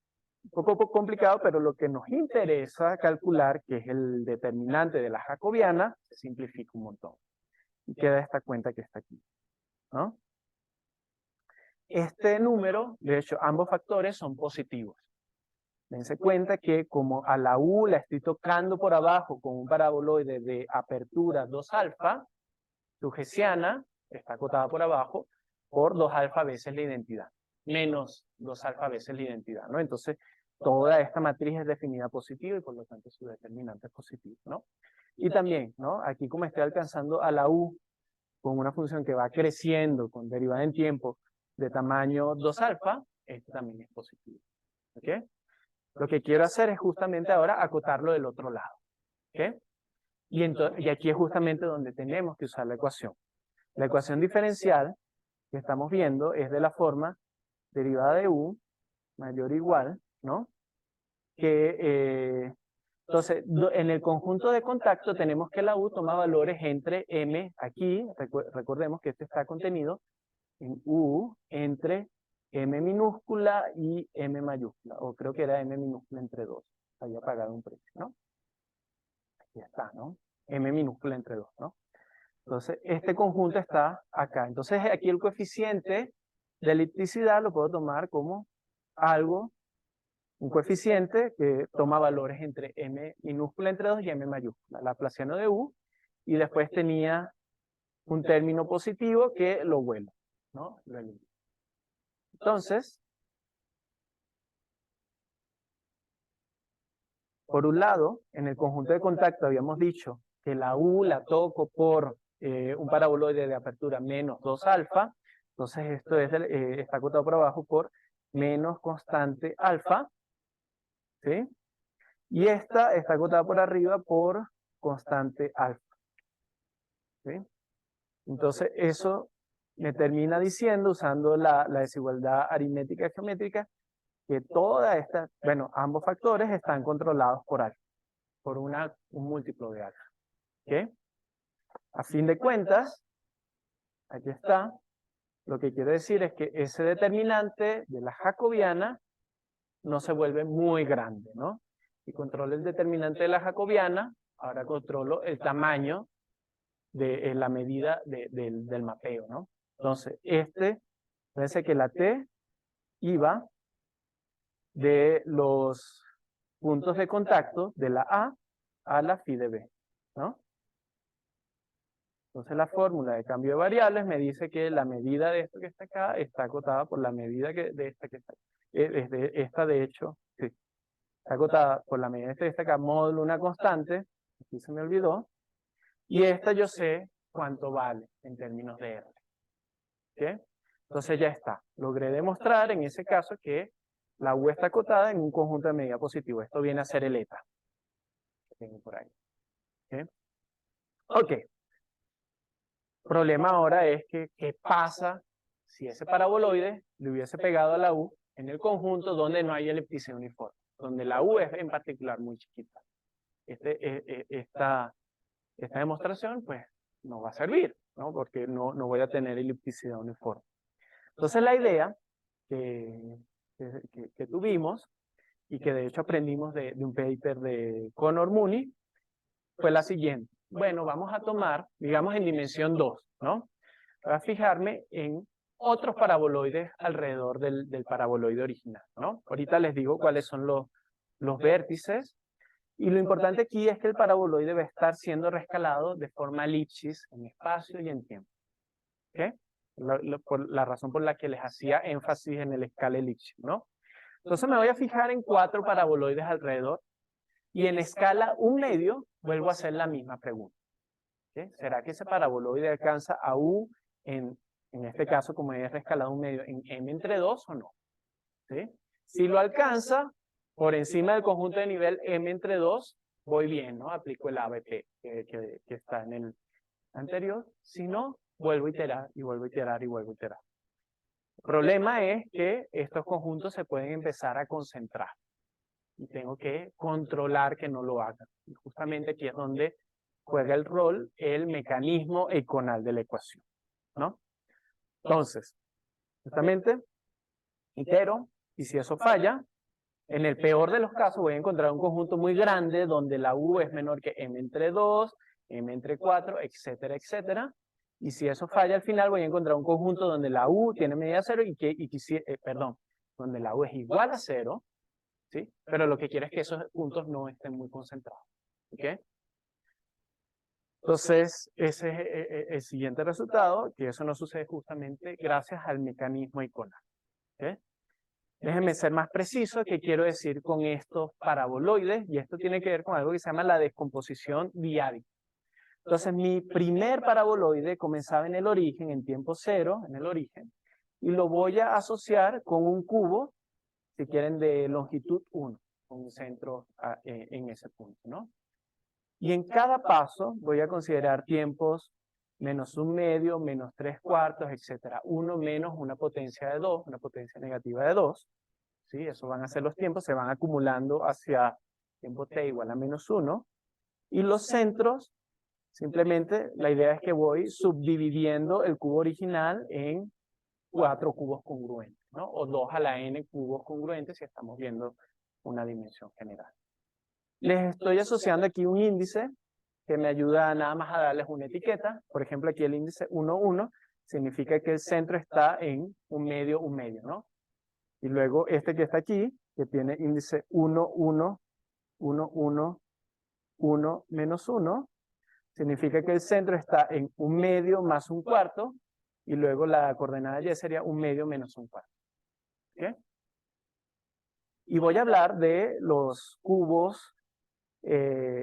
un poco complicado, pero lo que nos interesa calcular, que es el determinante de la jacobiana, se simplifica un montón. Y queda esta cuenta que está aquí, ¿no? Este número, de hecho, ambos factores son positivos. Dense cuenta que como a la U la estoy tocando por abajo con un paraboloide de apertura 2 alfa, su hessiana está acotada por abajo por 2 alfa veces la identidad, menos 2 alfa veces la identidad, ¿no? Entonces, toda esta matriz es definida positiva y por lo tanto su determinante es positivo, ¿no? Y también, ¿no? Aquí como estoy alcanzando a la U con una función que va creciendo con derivada en tiempo de tamaño 2 alfa, este también es positivo, ¿ok? Lo que quiero hacer es justamente ahora acotarlo del otro lado, ¿ok? Y aquí es justamente donde tenemos que usar la ecuación. La ecuación diferencial que estamos viendo es de la forma derivada de U mayor o igual, ¿no? Entonces, en el conjunto de contacto tenemos que la U toma valores entre M, aquí, recordemos que este está contenido en U entre M minúscula y M mayúscula, o creo que era M minúscula entre 2, había pagado un precio, ¿no? Aquí está, ¿no? M minúscula entre 2, ¿no? Entonces, este conjunto está acá. Entonces, aquí el coeficiente de elipticidad lo puedo tomar como algo, un coeficiente que toma valores entre M minúscula entre 2 y M mayúscula, laplaciano de U, y después tenía un término positivo que lo vuelvo, ¿no? Entonces, por un lado, en el conjunto de contacto habíamos dicho que la U la toco por un paraboloide de apertura menos 2 alfa, entonces esto está acotado por abajo por menos constante alfa, ¿sí? Y esta está acotada por arriba por constante alfa, ¿sí? Entonces eso me termina diciendo, usando la desigualdad aritmética geométrica, que todas estas, bueno, ambos factores están controlados por alfa, por un múltiplo de alfa. ¿Ok? A fin de cuentas, aquí está, lo que quiero decir es que ese determinante de la jacobiana no se vuelve muy grande, ¿no? Si controlo el determinante de la jacobiana, ahora controlo el tamaño de la medida del mapeo, ¿no? Entonces, parece que la T iba de los puntos de contacto de la a la phi de B, ¿no? Entonces la fórmula de cambio de variables me dice que la medida de esto que está acá está acotada por la medida de esta que está acá. Esta de hecho, sí, está acotada por la medida de esta que está acá, módulo una constante, aquí se me olvidó, y esta yo sé cuánto vale en términos de R. ¿Ok? Entonces ya está. Logré demostrar en ese caso que la U está acotada en un conjunto de medida positivo. Esto viene a ser el eta. Que tengo por ahí. ¿Ok? Ok. El problema ahora es que, ¿qué pasa si ese paraboloide le hubiese pegado a la U en el conjunto donde no hay elipticidad uniforme? Donde la U es en particular muy chiquita. Esta demostración, pues, no va a servir, ¿no? Porque no voy a tener elipticidad uniforme. Entonces la idea que tuvimos, y que de hecho aprendimos de un paper de Connor Mooney, fue la siguiente. Bueno, vamos a tomar, digamos, en dimensión 2, ¿no? Voy a fijarme en otros paraboloides alrededor del paraboloide original, ¿no? Ahorita les digo cuáles son los vértices Y lo importante aquí es que el paraboloide debe estar siendo reescalado de forma elipsis en espacio y en tiempo. ¿Ok? Por la razón por la que les hacía énfasis en el escala elipsis, ¿no? Entonces me voy a fijar en 4 paraboloides alrededor y en escala 1/2 vuelvo a hacer la misma pregunta. ¿Okay? ¿Será que ese paraboloide alcanza a U en este caso, como es reescalado 1/2, en M entre 2 o no? ¿Sí? Si lo alcanza, por encima del conjunto de nivel M entre 2, voy bien, ¿no? Aplico el ABP que está en el anterior. Si no, vuelvo a iterar y vuelvo a iterar y vuelvo a iterar. El problema es que estos conjuntos se pueden empezar a concentrar y tengo que controlar que no lo hagan. Y justamente aquí es donde juega el rol el mecanismo eikonal de la ecuación, ¿no? Entonces, justamente itero, y si eso falla, en el peor de los casos voy a encontrar un conjunto muy grande donde la U es menor que M entre 2, M entre 4, etcétera, etcétera. Y si eso falla al final voy a encontrar un conjunto donde la U tiene medida 0 donde la U es igual a 0, ¿sí? Pero lo que quiero es que esos puntos no estén muy concentrados. ¿Ok? Entonces, ese es el siguiente resultado, que eso no sucede justamente gracias al mecanismo eikonal. ¿Ok? Déjenme ser más preciso, ¿qué quiero decir con estos paraboloides? Y esto tiene que ver con algo que se llama la descomposición diádica. Entonces, mi primer paraboloide comenzaba en el origen, en tiempo 0, en el origen, y lo voy a asociar con un cubo, si quieren, de longitud 1, con un centro en ese punto, ¿no? Y en cada paso voy a considerar tiempos menos 1/2, menos 3/4, etc. 1 menos una potencia de 2, una potencia negativa de 2. ¿Sí? Eso van a ser los tiempos, se van acumulando hacia tiempo t igual a menos 1. Y los centros, simplemente la idea es que voy subdividiendo el cubo original en 4 cubos congruentes, ¿no? O 2 a la n cubos congruentes si estamos viendo una dimensión general. Les estoy asociando aquí un índice que me ayuda nada más a darles una etiqueta. Por ejemplo, aquí el índice 1, 1 significa que el centro está en 1/2, 1/2, ¿no? Y luego este que está aquí, que tiene índice 1, 1, 1, 1, 1, menos 1, significa que el centro está en 1/2 más 1/4, y luego la coordenada y sería 1/2 menos 1/4. ¿Okay? Y voy a hablar de los cubos,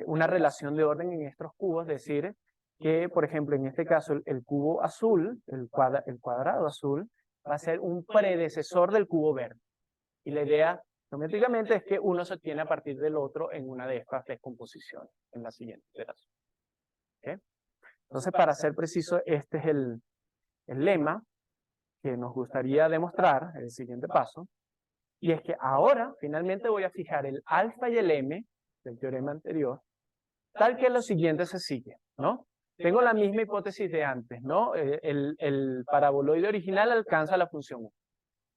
una relación de orden en estos cubos, decir que, por ejemplo, en este caso, el cubo azul, el cuadrado azul, va a ser un predecesor del cubo verde. Y la idea, geométricamente, es que uno se obtiene a partir del otro en una de estas descomposiciones, en la siguiente iteración. ¿Okay? Entonces, para ser preciso, este es el lema que nos gustaría demostrar, el siguiente paso, y es que ahora, finalmente, voy a fijar el alfa y el m del teorema anterior, tal que lo siguiente se sigue, ¿no? Tengo la misma hipótesis de antes, ¿no? El paraboloide original alcanza la función 1,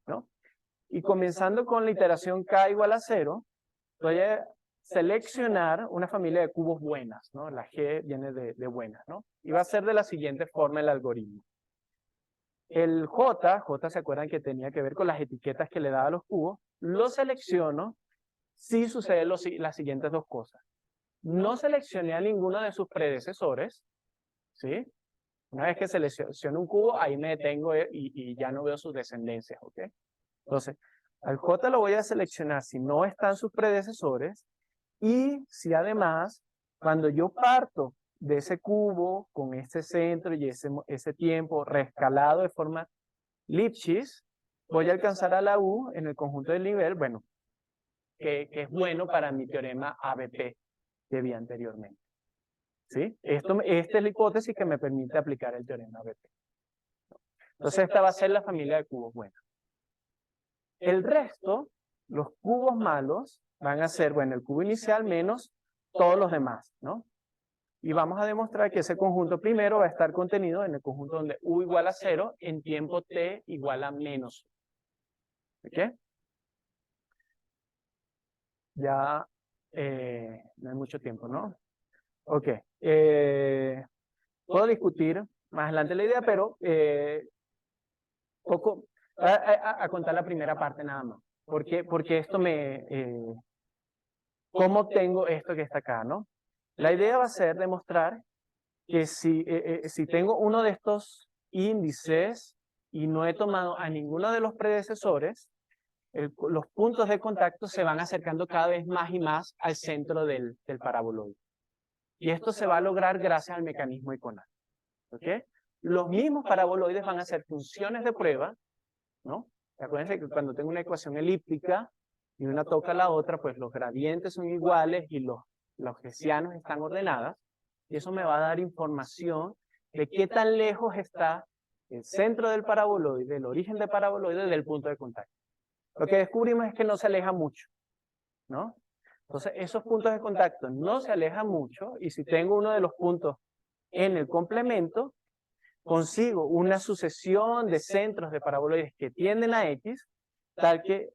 ¿no? Y comenzando con la iteración k igual a 0, voy a seleccionar una familia de cubos buenas, ¿no? La G viene de buenas, ¿no? Y va a ser de la siguiente forma el algoritmo. El J se acuerdan que tenía que ver con las etiquetas que le daba a los cubos, lo selecciono si suceden las siguientes dos cosas. No seleccioné a ninguno de sus predecesores, ¿sí? Una vez que selecciono un cubo, ahí me detengo y ya no veo sus descendencias, ¿ok? Entonces, al J lo voy a seleccionar si no están sus predecesores y si además, cuando yo parto de ese cubo con este centro y ese tiempo reescalado de forma Lipschitz, voy a alcanzar a la U en el conjunto del nivel, bueno, que es bueno para mi teorema ABP que vi anteriormente. ¿Sí? Esta es la hipótesis que me permite aplicar el teorema ABP. Entonces esta va a ser la familia de cubos buenos. El resto, los cubos malos, van a ser, bueno, el cubo inicial menos todos los demás, ¿no? Y vamos a demostrar que ese conjunto primero va a estar contenido en el conjunto donde U igual a 0 en tiempo t igual a menos. ¿Ok? Ya no hay mucho tiempo, ¿no? Ok. Puedo discutir más adelante la idea, pero a contar la primera parte nada más. Porque esto ¿cómo tengo esto que está acá, no? La idea va a ser demostrar que si tengo uno de estos índices y no he tomado a ninguno de los predecesores, los puntos de contacto se van acercando cada vez más y más al centro del paraboloide. Y esto se va a lograr gracias al mecanismo Econard. ¿Ok? Los mismos paraboloides van a ser funciones de prueba, ¿no? Acuérdense que cuando tengo una ecuación elíptica y una toca la otra, pues los gradientes son iguales y los hessianos están ordenadas. Y eso me va a dar información de qué tan lejos está el centro del paraboloide, el origen del paraboloide del punto de contacto. Lo que descubrimos es que no se aleja mucho, ¿no? Entonces, esos puntos de contacto no se alejan mucho y si tengo uno de los puntos en el complemento, consigo una sucesión de centros de paraboloides que tienden a X, tal que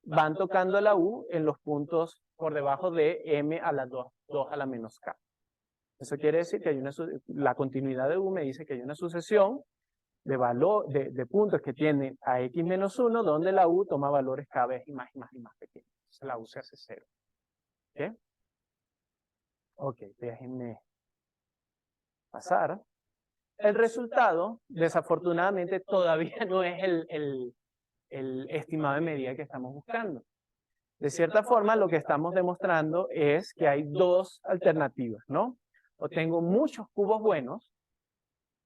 van tocando la U en los puntos por debajo de M a la 2 a la menos K. Eso quiere decir que hay la continuidad de U me dice que hay una sucesión de puntos que tienden a X menos 1, donde la U toma valores cada vez más y más y más pequeños. Entonces la U se hace 0. ¿Ok? Ok, déjenme pasar. El resultado, desafortunadamente, todavía no es el estimado de medida que estamos buscando. De cierta forma, lo que estamos demostrando es que hay dos alternativas, ¿no? O tengo muchos cubos buenos,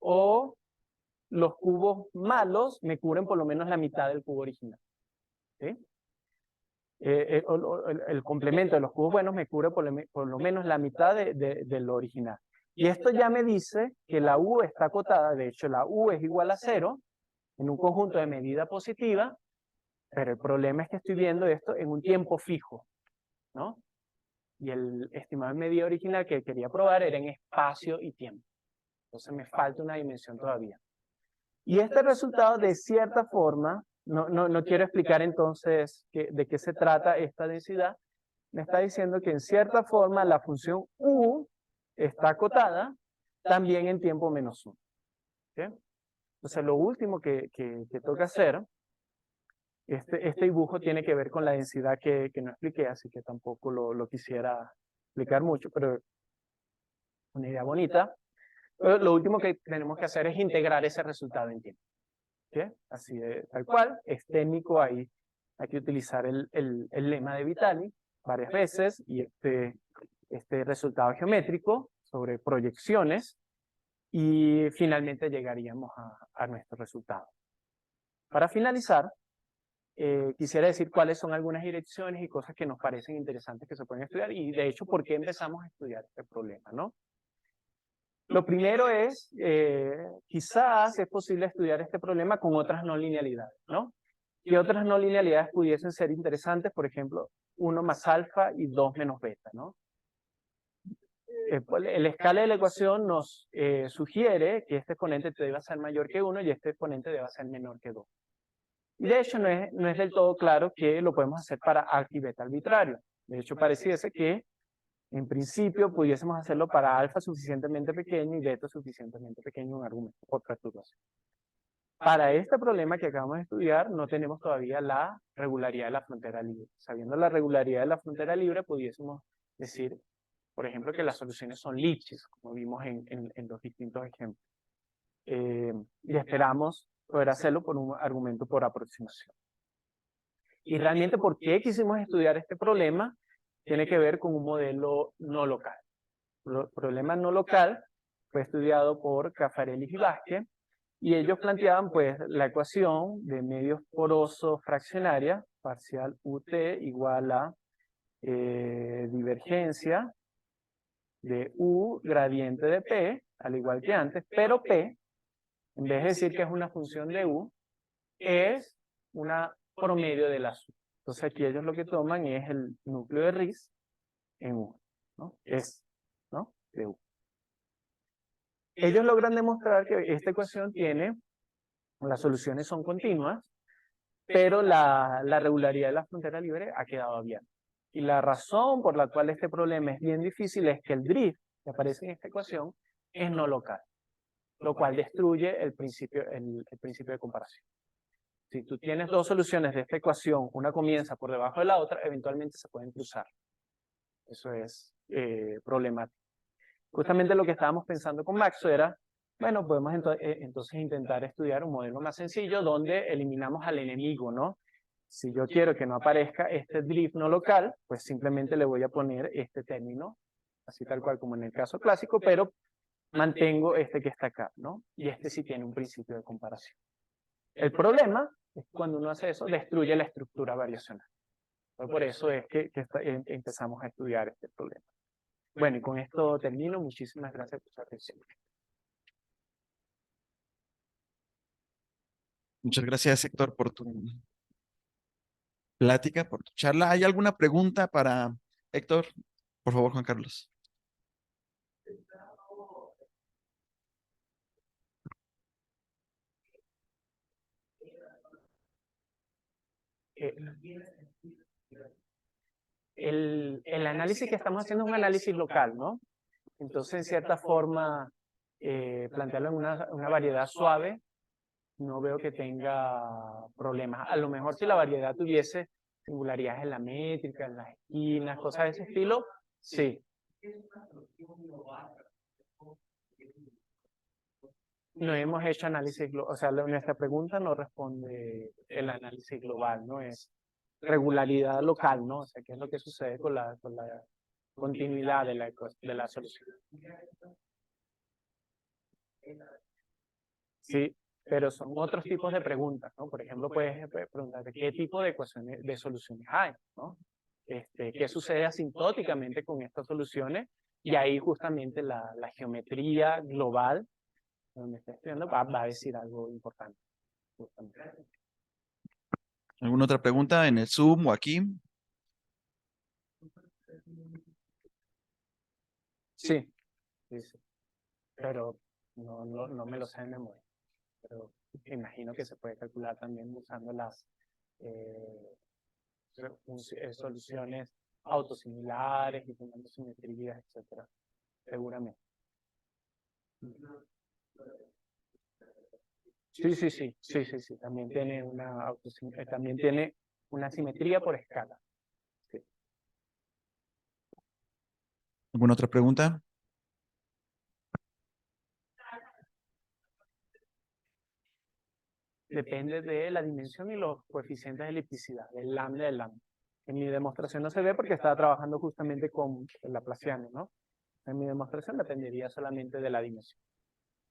o los cubos malos me cubren por lo menos la mitad del cubo original. ¿Sí? El complemento de los cubos buenos me cubre por lo menos la mitad de lo original. Y esto ya me dice que la U está acotada, de hecho la U es igual a 0 en un conjunto de medida positiva, pero el problema es que estoy viendo esto en un tiempo fijo, ¿no? Y el estimado de medida original que quería probar era en espacio y tiempo. Entonces me falta una dimensión todavía. Y este resultado, de cierta forma, no quiero explicar entonces de qué se trata esta densidad, me está diciendo que en cierta forma la función U está acotada también en tiempo menos 1. ¿Okay? Entonces lo último que toca hacer, este dibujo tiene que ver con la densidad que no expliqué, así que tampoco lo quisiera explicar mucho, pero una idea bonita. Pero lo último que tenemos que hacer es integrar ese resultado en tiempo. ¿Okay? Así de tal cual, es técnico, ahí hay que utilizar el lema de Vitali varias veces y este resultado geométrico sobre proyecciones y finalmente llegaríamos a nuestro resultado. Para finalizar, quisiera decir cuáles son algunas direcciones y cosas que nos parecen interesantes que se pueden estudiar y de hecho por qué empezamos a estudiar este problema, ¿no? Lo primero es, quizás es posible estudiar este problema con otras no linealidades, ¿no? Y otras no linealidades pudiesen ser interesantes, por ejemplo, 1 más alfa y 2 menos beta, ¿no? La escala de la ecuación nos sugiere que este exponente debe ser mayor que 1 y este exponente debe ser menor que 2. Y de hecho no es del todo claro que lo podemos hacer para alfa y beta arbitrario. De hecho pareciese que en principio pudiésemos hacerlo para alfa suficientemente pequeño y beta suficientemente pequeño, un argumento por perturbación. Para este problema que acabamos de estudiar, no tenemos todavía la regularidad de la frontera libre. Sabiendo la regularidad de la frontera libre, pudiésemos decir, por ejemplo, que las soluciones son Lipschitz, como vimos en los distintos ejemplos. Y esperamos poder hacerlo por un argumento por aproximación. Y realmente, ¿por qué quisimos estudiar este problema? Tiene que ver con un modelo no local. El problema no local fue estudiado por Caffarelli y Vázquez, y ellos planteaban pues la ecuación de medios porosos fraccionaria, parcial UT igual a divergencia de U gradiente de P, al igual que antes, pero P, en vez de decir que es una función de U, es una promedio de las U. Entonces aquí ellos lo que toman es el núcleo de Riesz en U, ¿no? ¿no? De U. Ellos logran demostrar que esta ecuación tiene, las soluciones son continuas, pero la regularidad de la frontera libre ha quedado abierta. Y la razón por la cual este problema es bien difícil es que el drift que aparece en esta ecuación es no local, lo cual destruye el principio de comparación. Si tú tienes dos soluciones de esta ecuación, una comienza por debajo de la otra, eventualmente se pueden cruzar. Eso es problemático. Justamente lo que estábamos pensando con Maxo era, bueno, podemos entonces intentar estudiar un modelo más sencillo donde eliminamos al enemigo, ¿no? Si yo quiero que no aparezca este drift no local, pues simplemente le voy a poner este término, así tal cual como en el caso clásico, pero mantengo este que está acá, ¿no? Y este sí tiene un principio de comparación. El problema es que cuando uno hace eso, destruye la estructura variacional. Por eso es que empezamos a estudiar este problema. Bueno, y con esto termino. Muchísimas gracias por su atención. Muchas gracias, Héctor, por tu plática, por tu charla. ¿Hay alguna pregunta para Héctor? Por favor, Juan Carlos. El análisis que estamos haciendo es un análisis local, ¿no? Entonces, en cierta forma, plantearlo en una variedad suave, no veo que tenga problemas. A lo mejor si la variedad tuviese singularidades en la métrica, en las esquinas, cosas de ese estilo, sí. No hemos hecho análisis global, o sea, nuestra pregunta no responde el análisis global, ¿no? Es regularidad local, ¿no? O sea, ¿qué es lo que sucede con la continuidad de la solución? Sí, pero son otros tipos de preguntas, ¿no? Por ejemplo, puedes preguntarte qué tipo de ecuaciones, de soluciones hay, ¿no? ¿Qué sucede asintóticamente con estas soluciones? Y ahí justamente la geometría global, donde está estudiando, va a decir algo importante. Justamente. ¿Alguna otra pregunta en el Zoom o aquí? Sí, sí, sí. Pero no me lo sé de memoria. Pero imagino que se puede calcular también usando las soluciones autosimilares y tomando simetrías, etcétera. Seguramente. Sí. También tiene también tiene una simetría por escala. Sí. ¿Alguna otra pregunta? Depende de la dimensión y los coeficientes de elipticidad, del lambda del lambda. En mi demostración no se ve porque estaba trabajando justamente con el laplaciano, ¿no? En mi demostración dependería solamente de la dimensión,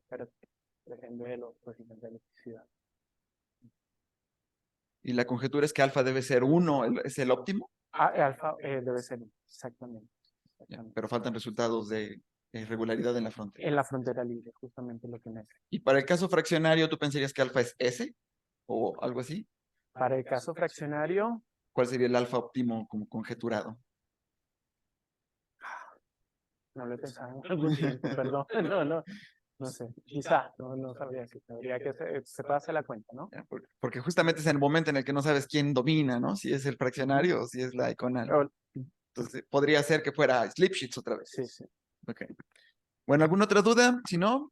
pero depende de los coeficientes de elipticidad. ¿Y la conjetura es que alfa debe ser 1, es el óptimo? Alfa debe ser 1, exactamente. Ya, pero faltan resultados de regularidad en la frontera. En la frontera libre, justamente lo que necesito. ¿Y para el caso fraccionario, tú pensarías que alfa es S o algo así? Para el caso fraccionario, ¿Cuál sería el alfa óptimo como conjeturado? no lo he pensado en algún tiempo, perdón. No sé. Quizás, no sabría decir. Habría que se puede hacer la cuenta, ¿no? Ya, porque justamente es en el momento en el que no sabes quién domina, ¿no? Si es el fraccionario o si es la iconal. Entonces, podría ser que fuera Slipschitz otra vez. Sí. Ok. Bueno, ¿alguna otra duda? Si no,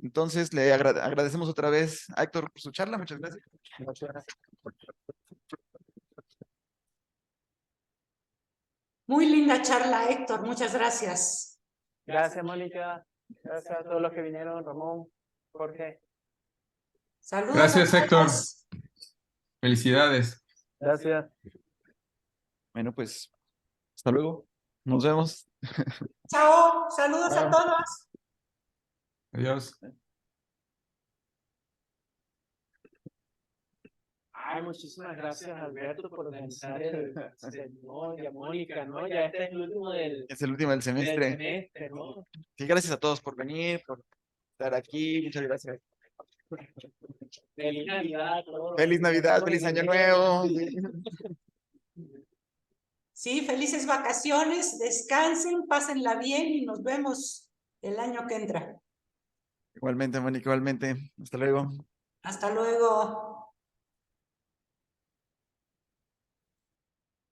entonces le agradecemos otra vez a Héctor por su charla. Muchas gracias. Muchas gracias. Muy linda charla, Héctor. Muchas gracias. Gracias, Mónica. Gracias a todos los que vinieron, Ramón, Jorge. Saludos. Gracias, a Héctor. todos. Felicidades. Gracias. Bueno, pues, hasta luego. Nos vemos. Chao. Saludos a todos. Adiós. Ay, muchísimas gracias, Alberto, por organizar el señor y a Mónica, ¿no? Ya este es el último Es el último del semestre. semestre, ¿no? Sí, gracias a todos por venir, por estar aquí. Muchas gracias. Feliz Navidad. Feliz Navidad, feliz Año Nuevo. Sí, felices vacaciones. Descansen, pásenla bien y nos vemos el año que entra. Igualmente, Mónica, igualmente. Hasta luego. Hasta luego.